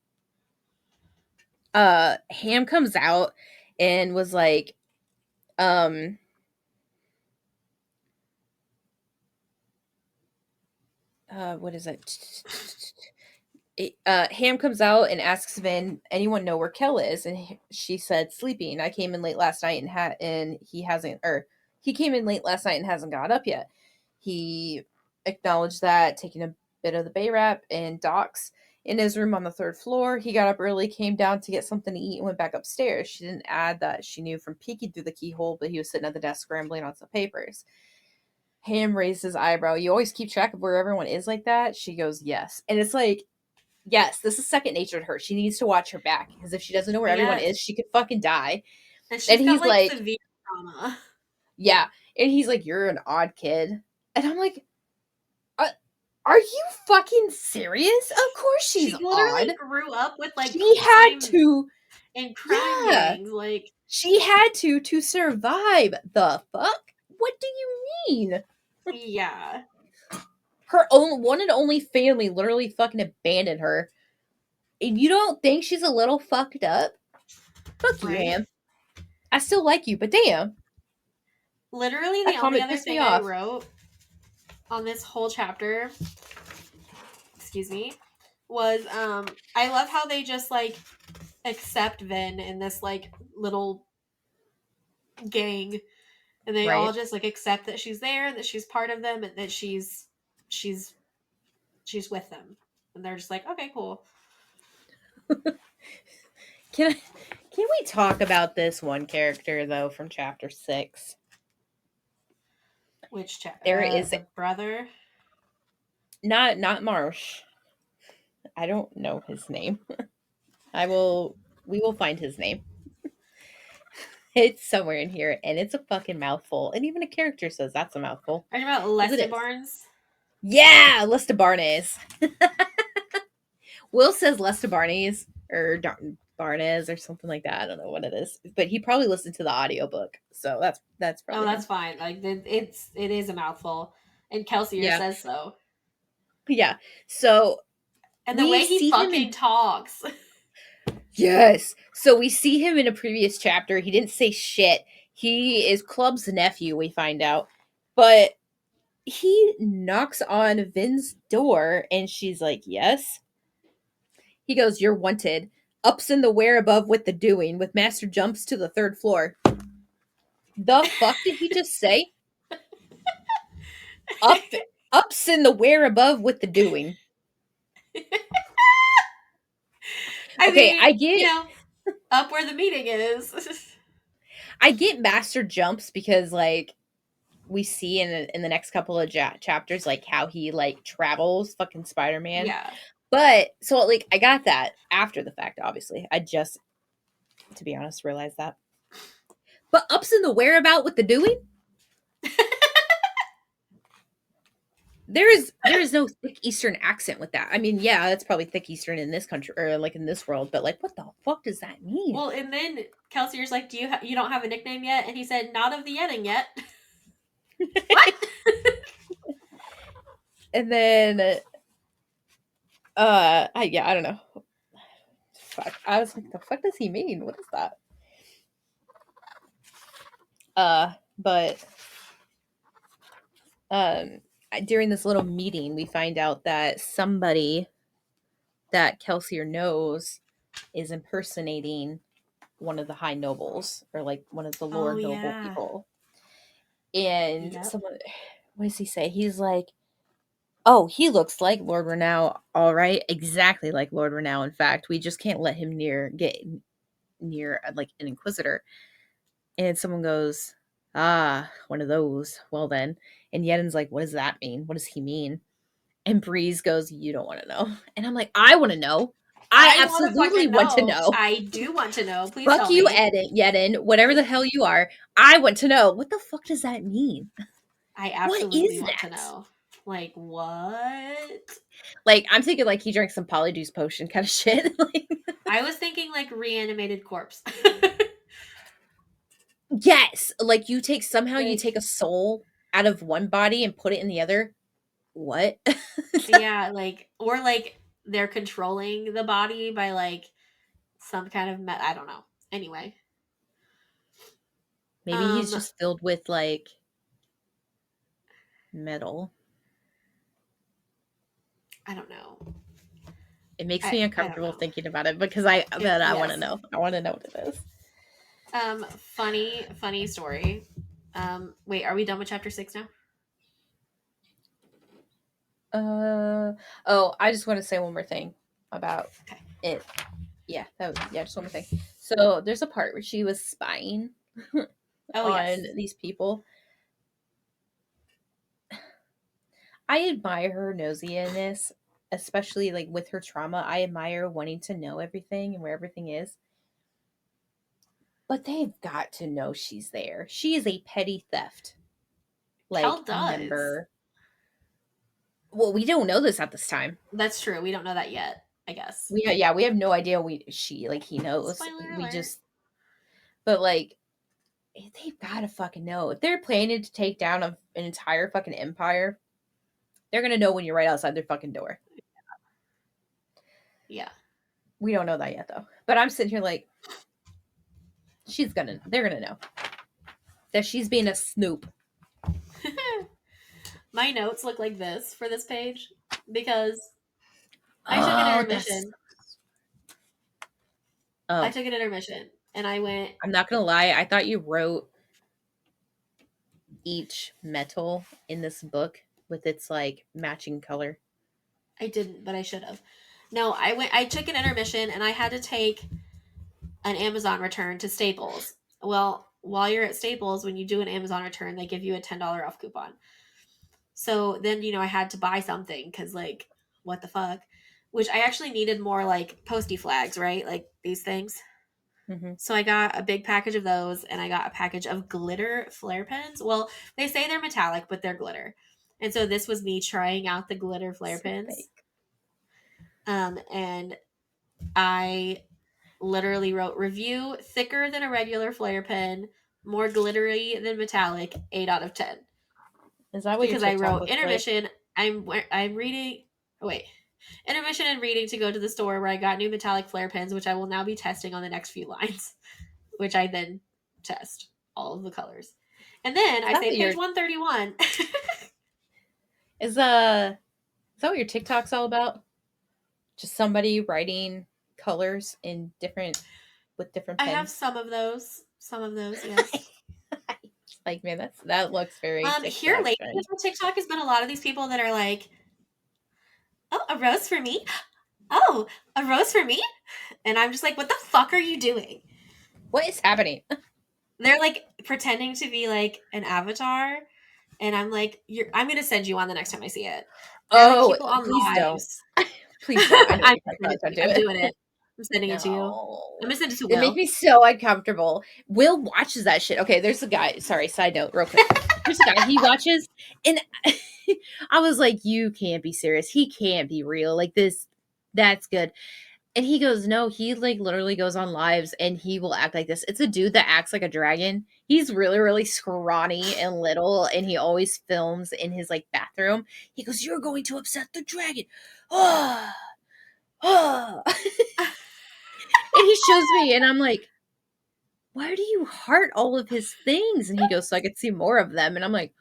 Ham comes out and was like, um what is it? Ham comes out and asks Vin, "Anyone know where Kel is?" And she said, "Sleeping. I came in late last night and he hasn't, or he came in late last night and hasn't got up yet." He acknowledged that, taking a bit of the bay wrap and docks in his room on the third floor. He got up early, came down to get something to eat, and went back upstairs. She didn't add that she knew from peeking through the keyhole, but he was sitting at the desk scrambling on some papers. Ham raised his eyebrow. "You always keep track of where everyone is like that?" She goes, "Yes." And it's like, yes, this is second nature to her. She needs to watch her back because if she doesn't know where everyone Yes. is, she could fucking die. And And she's got he's like like, severe trauma. yeah. And he's like, "You're an odd kid." And I'm like, uh, are you fucking serious? Of course she's She literally odd. grew up with like She had to, crime yeah. gangs. Like, She had to survive. The fuck? What do you mean? yeah. Her own one and only family literally fucking abandoned her. And you don't think she's a little fucked up? Fuck you, Right? Ham. I still like you, but damn. Literally, That the only comment other pissed me thing I off. wrote on this whole chapter, excuse me, was I love how they just like accept Vin in this like little gang, and they all Right? just like accept that she's there, that she's part of them, and that she's she's with them, and they're just like, okay, cool. Can can we talk about this one character though from chapter 6? Which There is the brother? not Marsh. I don't know his name. I will we will find his name. It's somewhere in here, and it's a fucking mouthful. And even a character says that's a mouthful. Are you about Because it Lesta is. Barnes? Yeah, Lista Barnes. Will says Lesta Barnes or Barnes or something like that. I don't know what it is. But he probably listened to the audiobook. So that's Oh, probably that's him. fine. Like it is a mouthful, and Kelsier Yeah. says so. Yeah. So And the we way he see him fucking in talks. yes. So we see him in a previous chapter. He didn't say shit. He is Club's nephew, we find out. But he knocks on Vin's door and she's like, "Yes." He goes, "You're wanted. Ups in the where above with the doing, with master jumps to the third floor." The fuck did he just say? Up ups in the where above with the doing. I Okay, mean, up where the meeting is. I get master jumps because like we see in the next couple of chapters like how he like travels fucking Spider-Man. Yeah. But so like I got that after the fact obviously. I just to be honest realized that. But ups in the whereabout with the doing? There is no thick Eastern accent with that. I mean, yeah, that's probably thick Eastern in this country or like in this world, but like, what the fuck does that mean? Well, and then Kelsier's like, you don't have a nickname yet?" And he said, "Not of the Yetting yet." What? And then, I don't know. Fuck, I was like, the fuck does he mean? What is that? But um, during this little meeting, we find out that somebody that Kelsier knows is impersonating one of the high nobles or like one of the Oh lord noble yeah. people. And Yep. someone, what does he say? He's like, "Oh, he looks like Lord Renown, all right, exactly like Lord Renown. In fact, we just can't let him get near like an inquisitor." And someone goes, "Ah, one of those. Well then." And Yeden's like, "What does that mean? What does he mean?" And Breeze goes, "You don't want to know." And I'm like, "I want to know. I I want to absolutely fucking want to know. know. I do want to know. Please Fuck tell you, me. Yeden, whatever the hell you are. I want to know. What the fuck does that mean? I What absolutely is want to that?" know. Like, what? Like, I'm thinking like he drank some polyjuice potion kind of shit. Like, I was thinking like reanimated corpse. yes, like you Like, take a soul out of one body and put it in the other. What? yeah, like, or like they're controlling the body by like some kind of I don't know. Anyway, Maybe he's um, just filled with like metal. I don't know. It makes me I don't uncomfortable know. thinking about it because I want to Yes. know. I want to know what it is. Funny story. Wait, are we done with chapter 6 now? Oh, I just want to say one more thing about Okay. it. Yeah, just one more thing. So there's a part where she was spying Oh on yes. these people. I admire her nosiness, especially like with her trauma. I admire wanting to know everything and where everything is. But they've got to know she's there. She is a petty theft like Kel does. member. Well, we don't know this at this time. That's true. We don't know that yet, I guess. We have no idea she like he knows. Spoiler We alert. just but like they've got to fucking know. If they're planning to take down an entire fucking empire, they're gonna know when you're right outside their fucking door. Yeah. We don't know that yet though. But I'm sitting here like they're gonna know that she's being a snoop. My notes look like this for this page because I took an Oh, that's intermission. I oh. took an intermission and I went, I'm not gonna lie, I thought you wrote each metal in this book with its like matching color. I didn't, but I should have. No, I took an intermission and I had to take an Amazon return to Staples. Well, while you're at Staples, when you do an Amazon return, they give you a $10 off coupon. So then, I had to buy something because, like, what the fuck? Which I actually needed more, like, postie flags, right? Like these things. Mm-hmm. So I got a big package of those, and I got a package of glitter flare pens. Well, they say they're metallic, but they're glitter. And so this was me trying out the glitter flare So pens. fake. And I literally wrote review thicker than a regular flare pen, more glittery than metallic, 8 out of 10. Is that what your Because I TikTok wrote looks like? intermission. I'm reading. Oh wait, intermission and reading to go to the store where I got new metallic flare pens, which I will now be testing on the next few lines, which I then test all of the colors. And then Is I that say what page your 131. is uh is that what your TikTok's all about? Just somebody writing colors in different with different I have pens. some of those. Some of those, yes. Like, man, that looks very Here TikTok lately trendy. on TikTok has been a lot of these people that are like, "Oh, a rose for me. Oh, a rose for me." And I'm just like, "What the fuck are you doing?" What is happening? They're like pretending to be like an avatar, and I'm like, I'm gonna send you one the next time I see it. They're like Oh, people on please don't. lives. Please don't. I know what I'm you're talking gonna send about. it to Don't you. do I'm it. doing it. I'm sending it to you. I'm No. gonna send it to It makes Will. me so uncomfortable. Will watches that shit. Okay, there's a guy. Sorry, side note, real quick. There's a guy he watches, and I was like, you can't be serious. He can't be real. Like this, that's good. And he goes, no, he like literally goes on lives and he will act like this. It's a dude that acts like a dragon. He's really, really scrawny and little, and he always films in his like bathroom. He goes, you're going to upset the dragon. Oh, oh. And he shows me, and I'm like, why do you heart all of his things? And he goes, so I could see more of them. And I'm like,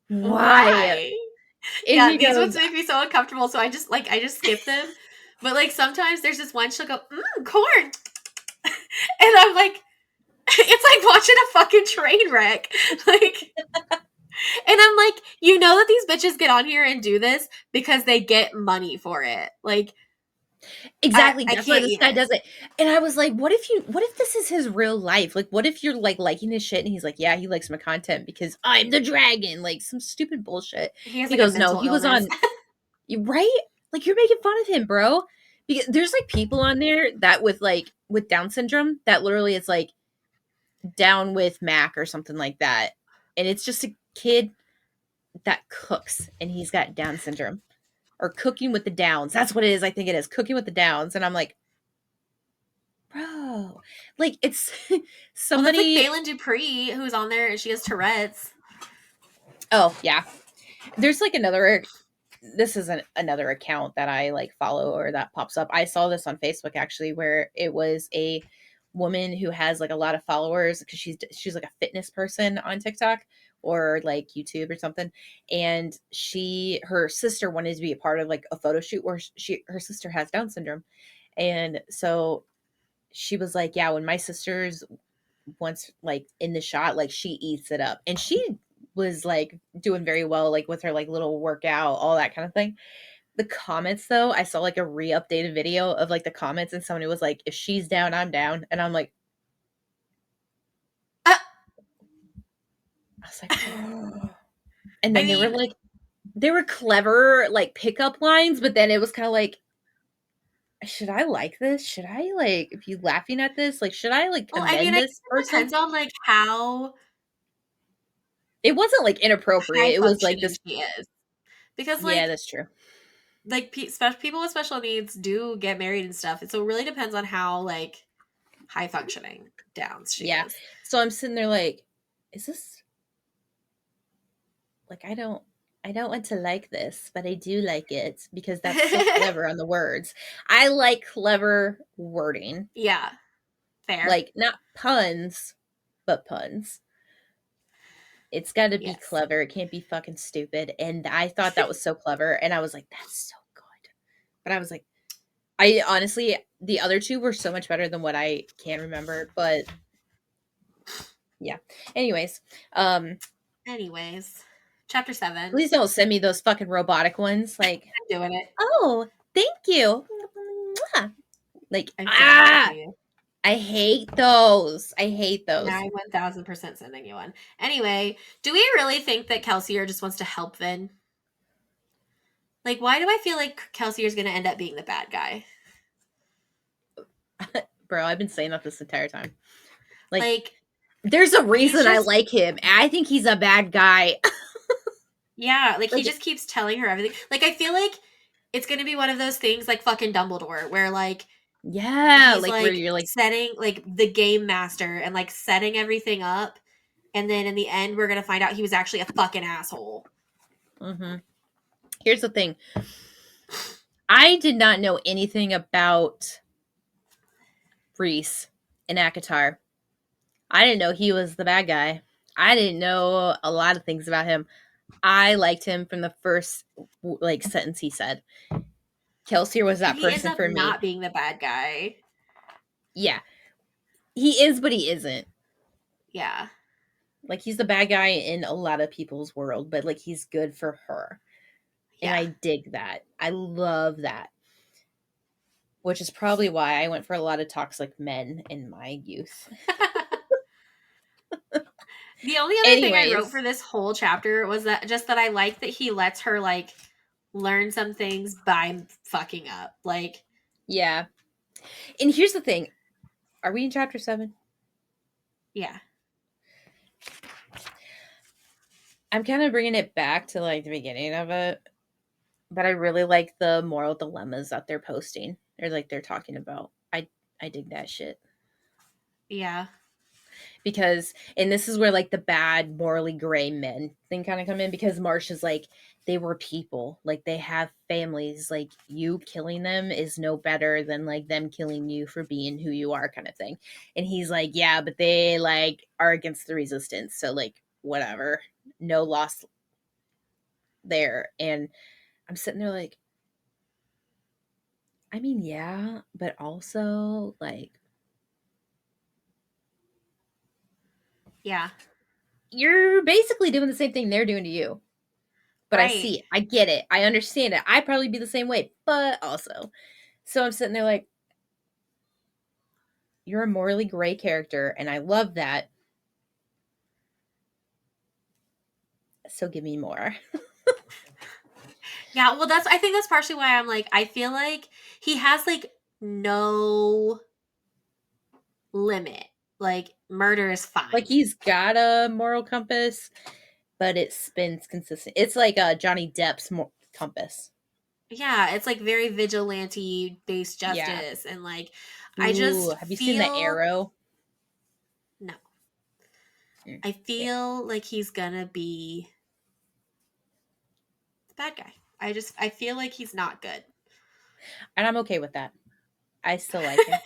why? Why? And Yeah, he these ones goes, make me so uncomfortable. So I just skip them. But like sometimes there's this one she'll go, corn. And I'm like, it's like watching a fucking train wreck. Like, and I'm like, you know that these bitches get on here and do this because they get money for it. Like, exactly, I that's why can't this guy even. does it. And I was like, what if this is his real life? Like, what if you're like liking his shit and he's like, yeah, he likes my content because I'm the dragon, like some stupid bullshit. He has He like a goes, no, mental he was illness. on, right? Like, you're making fun of him, bro. Because there's like people on there that with Down syndrome that literally it's like down with Mac or something like that. And it's just a kid that cooks and he's got Down syndrome or cooking with the Downs. That's what it is. I think it is cooking with the Downs. And I'm like, bro, like it's Well, that's like somebody. Balin Dupree who's on there and she has Tourette's. Oh, yeah. There's like this is another account that I like follow or that pops up. I saw this on Facebook actually, where it was a woman who has like a lot of followers because she's like a fitness person on TikTok or like YouTube or something. And her sister wanted to be a part of like a photo shoot where her sister has Down syndrome. And so she was like, yeah, when my sister's once like in the shot, like she eats it up. And she was like doing very well, like with her like little workout, all that kind of thing. The comments though, I saw like a re-updated video of like the comments, and somebody was like, if she's down, I'm down. And I'm like, Uh, I was like, oh. And I then mean, they were clever like pickup lines, but then it was kind of like, should I like this? Should I like be laughing at this? Like, should I like well, I mean, commend I this guess it person? depends on like how It wasn't like high inappropriate. It was like functioning this. she is. Because Yeah, that's true. people with special needs do get married and stuff. So it really depends on how like high functioning Downs she Yeah. is. So I'm sitting there like, is this like I don't want to like this, but I do like it because that's so clever on the words. I like clever wording. Yeah, fair. Like not puns, but puns. It's got to be Yes. clever. It can't be fucking stupid. And I thought that was so clever and I was like that's so good. But I was like I honestly the other two were so much better than what I can remember, but yeah. Anyways, Anyways, chapter 7. please don't send me those fucking robotic ones like I'm doing it. oh, thank you. Mwah. Like, I'm sending one to you. I hate those. I hate Now those. I'm 1000% sending you one. Anyway, do we really think that Kelsier just wants to help Vin? Like, why do I feel like Kelsier is going to end up being the bad guy? Bro, I've been saying that this entire time. Like, Like, there's a he's reason I just, like him. And I think he's a bad guy. yeah, like he Like, just keeps telling her everything. Like, I feel like it's gonna be one of those things like fucking Dumbledore, where like yeah, he's like where like you're like, setting like the game master and like setting everything up, and then in the end we're gonna find out he was actually a fucking asshole. mm-hmm. Here's the thing. I did not know anything about Reese and Akatar. I didn't know he was the bad guy. I didn't know a lot of things about him. I liked him from the first like sentence he said. Kelsier was And that he ends person up for me. not being the bad guy. Yeah, he is, but he isn't. Yeah. Like he's the bad guy in a lot of people's world, but like he's good for her. And Yeah. I dig that. I love that. Which is probably why I went for a lot of toxic men in my youth. The only other thing I wrote for Anyways, this whole chapter was that just that I like that he lets her like learn some things by fucking up. Like, yeah. And here's the thing. Are we in chapter 7? yeah. I'm kind of bringing it back to like the beginning of it, but I really like the moral dilemmas that they're posting or like they're talking about. I dig that shit. Yeah. Because and this is where like the bad morally gray men thing kind of come in because Marsh is like they were people, like they have families, like you killing them is no better than like them killing you for being who you are kind of thing. And he's like, yeah, but they like are against the resistance, so like whatever, no loss there. And I'm sitting there like, I mean, yeah, but also like Yeah. you're basically doing the same thing they're doing to you. But I Right. see it. I get it. I understand it. I'd probably be the same way, but also. So I'm sitting there like, you're a morally gray character, and I love that. So give me more. Yeah. Well, I think that's partially why I'm like, I feel like he has like no limit. Like, murder is Like fine. he's got a moral compass, but it spins consistent. It's like Johnny Depp's compass. Yeah. It's like very vigilante based Yeah. justice. And like, I Ooh, just have you seen the feel, Arrow? no, Mm, I okay. feel like he's gonna be the bad guy. I feel like he's not good. And I'm okay with that. I still like him.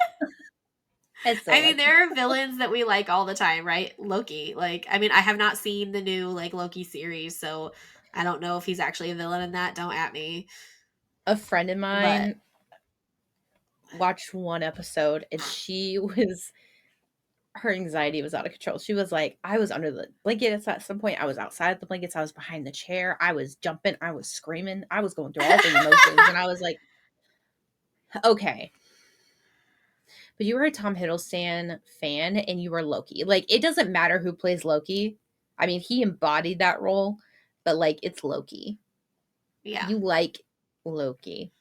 I I still mean, like him. there are villains that we like all the time, right? Loki. Like, I mean, I have not seen the new like Loki series, so I don't know if he's actually a villain in that. Don't at me. A friend of But mine watched one episode, and she was her anxiety was out of control. She was like, I was under the blankets at some point. I was outside the blankets. I was behind the chair. I was jumping. I was screaming. I was going through all the emotions. And I was like, okay. But you were a Tom Hiddleston fan and you were Loki. Like, it doesn't matter who plays Loki. I mean, he embodied that role, but like, it's Loki. yeah, You like Loki.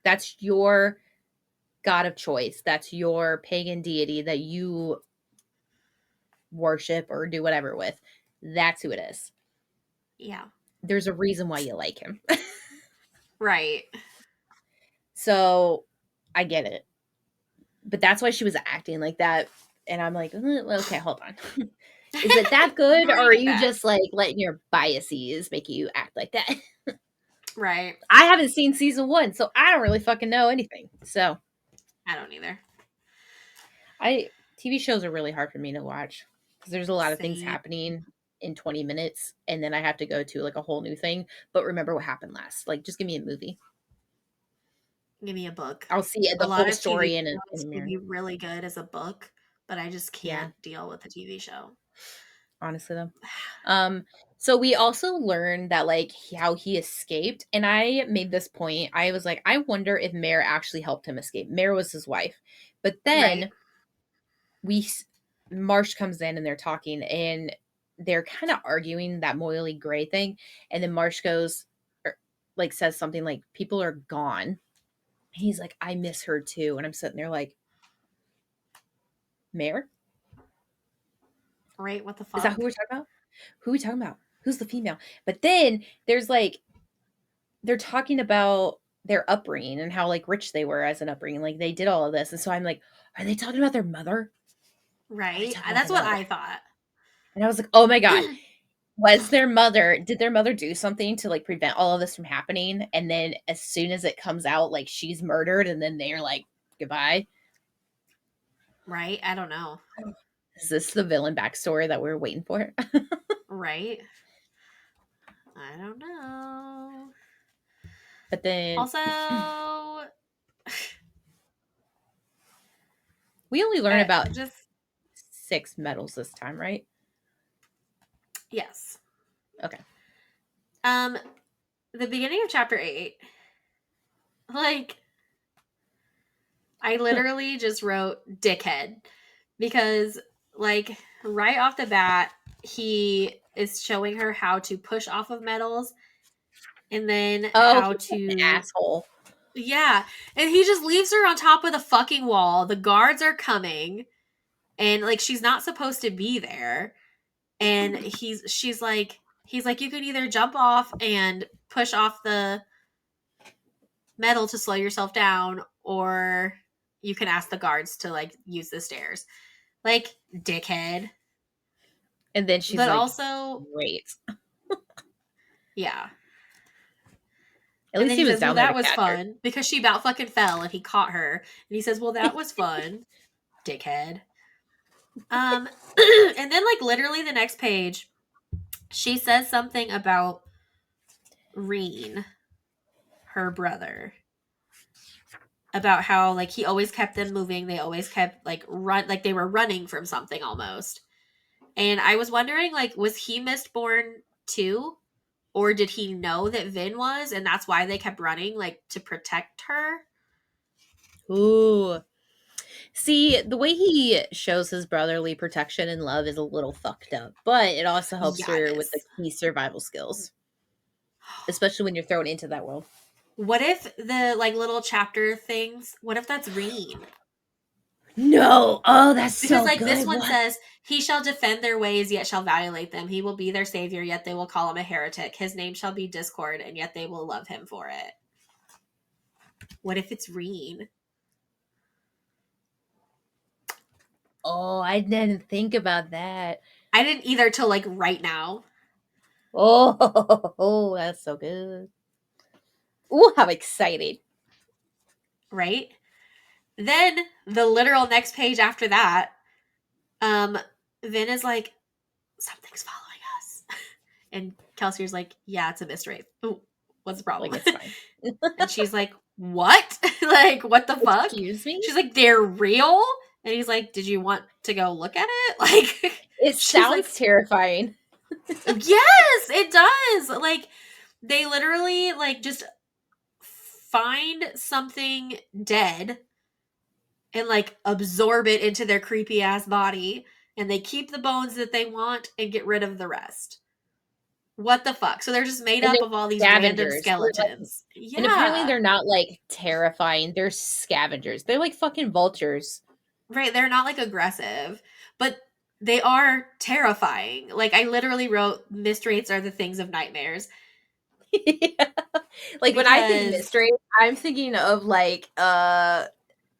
That's your god of choice. That's your pagan deity that you worship or do whatever with. That's who it is. yeah, There's a reason why you like him. right. So I get it. But that's why she was acting like that. And I'm like, okay, hold on. Is it that good? Or are Bring it you back. just like letting your biases make you act like that? Right. I haven't seen season 1, so I don't really fucking know anything. So I don't either. I TV shows are really hard for me to watch because there's a lot of things Same. happening in 20 minutes and then I have to go to like a whole new thing. But remember what happened last. Like just give me a movie. Give me a book. I'll see A the lot whole of TV story in shows a will mirror. be really good as a book, but I just Yeah. can't deal with a TV show. Honestly though. Um, so we also learned that like how he escaped, and I made this point. I was like, I wonder if Mare actually helped him escape. Mare was his wife, but Right. then we Marsh comes in and they're talking, and they're kind of arguing that Moily Gray thing, and then Marsh goes, like says something like, "People are gone." He's like, "I miss her too," and I'm sitting there like, Mare? Right? What the Is that who fuck? we're talking about? Who are we talking about? Who's the female? But then there's like they're talking about their upbringing and how like rich they were as an upbringing. Like they did all of this. And so I'm like, are they talking about their mother? Are they Right? talking about That's their what mother? I thought. And I was like, oh my God. Was their mother, did their mother do something to like prevent all of this from happening? And then as soon as it comes out, like she's murdered and then they're like, goodbye. Right? I don't know. Is this the villain backstory that we are waiting for? Right? I don't know. But then Also, we only learn about just 6 medals this time, right? yes. Okay. Um, the beginning of chapter 8, like I literally just wrote dickhead because like right off the bat he is showing her how to push off of metals and then Oh, how he's such an to asshole. yeah, and he just leaves her on top of the fucking wall. The guards are coming and like she's not supposed to be there. And he's like you could either jump off and push off the metal to slow yourself down or you can ask the guards to like use the stairs. Like dickhead. And then she's But like, also, great. yeah. At And least then he he was says, "Well, down there to that was catch her. fun because she about fucking fell and he caught her." And he says, "Well, that was fun, dickhead." And then like literally the next page, she says something about Reen, her brother, about how like he always kept them moving. They always kept like they were running from something almost. And I was wondering, like, was he Mistborn too? Or did he know that Vin was and that's why they kept running, like to protect her? Ooh. See, the way he shows his brotherly protection and love is a little fucked up, but it also helps Yeah, it her with the is. key survival skills, especially when you're thrown into that world. What if the like little chapter things, what if that's Reen? No. Oh, that's Because so like this good. one What? says, he shall defend their ways, yet shall violate them. He will be their savior, yet they will call him a heretic. His name shall be discord, and yet they will love him for it. What if it's Reen? Oh, I didn't think about that. I didn't either till like right now, Oh, that's so good. Ooh, how excited. right? Then the literal next page after that, um, Vin is like, something's following us. And Kelsier's like, yeah, it's a mystery. Ooh, what's the Like, problem? it's fine. And she's like, what? Like, what the fuck? Excuse me? She's like, they're real? And he's like, did you want to go look at it? Like, It she's like, sounds terrifying. yes, it does. Like, they literally, like, just find something dead and, like, absorb it into their creepy ass body. And they keep the bones that they want and get rid of the rest. What the fuck? So they're just made And up they're of all these random scavengers. They're like, skeletons. and apparently Yeah. they're not like terrifying. They're scavengers. They're like fucking vultures. Right. They're not like aggressive, but they are terrifying. Like I literally wrote mist wraiths are the things of nightmares Yeah. Like when I think because mystery, I'm thinking of like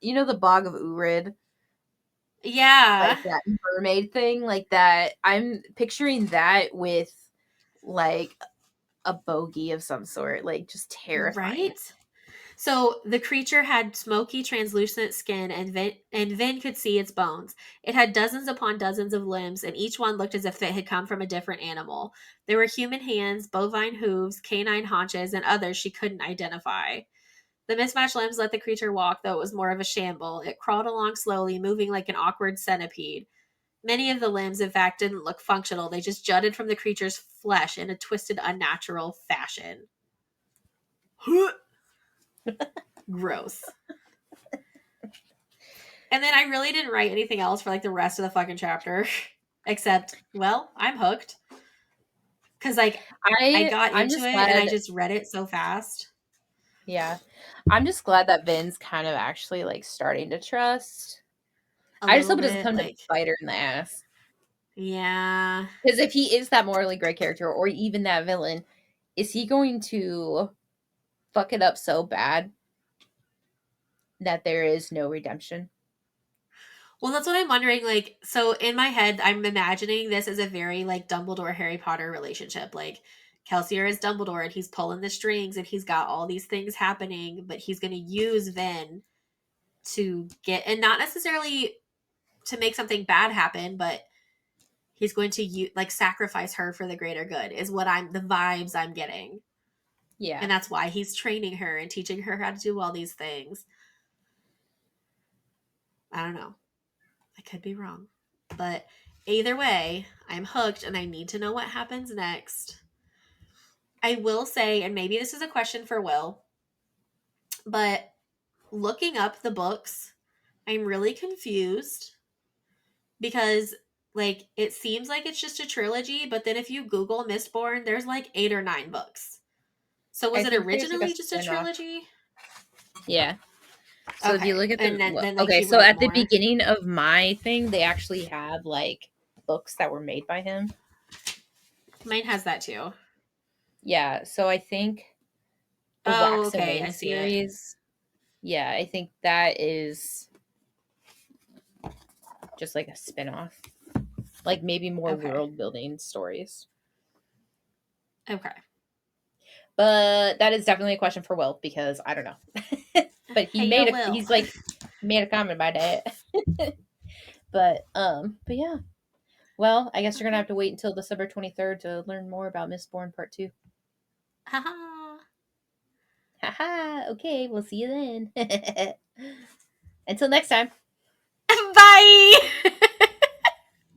you know the bog of Urid, yeah, like that mermaid thing, like that. I'm picturing that with like a bogey of some sort, like just terrifying. right? So the creature had smoky, translucent skin, and Vin could see its bones. It had dozens upon dozens of limbs, and each one looked as if it had come from a different animal. There were human hands, bovine hooves, canine haunches, and others she couldn't identify. The mismatched limbs let the creature walk, though it was more of a shamble. It crawled along slowly, moving like an awkward centipede. Many of the limbs, in fact, didn't look functional. They just jutted from the creature's flesh in a twisted, unnatural fashion. Gross. And then I really didn't write anything else for like the rest of the fucking chapter, except, well, I'm hooked. Because like I got I'm into just it and I glad. just read it so fast. Yeah, I'm just glad that Vin's kind of actually like starting to trust. a I just little hope it doesn't bit. come to Like, bite her in the ass. yeah. Because if he is that morally gray character, or even that villain, is he going to fuck it up so bad that there is no redemption? Well, that's what I'm wondering. Like, so in my head, I'm imagining this as a very like Dumbledore Harry Potter relationship. Like, Kelsier is Dumbledore, and he's pulling the strings, and he's got all these things happening, but he's going to use Vin to get, and not necessarily to make something bad happen, but he's going to like sacrifice her for the greater good. Is what I'm the vibes I'm getting, Yeah. and that's why he's training her and teaching her how to do all these things. I don't know. I could be wrong. But either way, I'm hooked and I need to know what happens next. I will say, and maybe this is a question for Will, but looking up the books, I'm really confused because like it seems like it's just a trilogy, but then if you Google Mistborn, there's like 8 or 9 books. So I was it think there's like a originally just a spin-off. trilogy? Yeah. So if you Okay. look at And the then like okay, he so wrote at the more. beginning of my thing, they actually have like books that were made by him. Mine has that too. Yeah, so I think the Oh, Wax and okay, Wane I see it. series, yeah, I think that is just like a spin-off. Like maybe more Okay. world building stories. Okay. But that is definitely a question for Will because I don't know. But Hey yo, Will. he's like made a comment about that. But yeah. Well, I guess you're gonna Okay. have to wait until December 23rd to learn more about Mistborn Part 2. Haha. Haha, okay, we'll see you then. Until next time. Bye.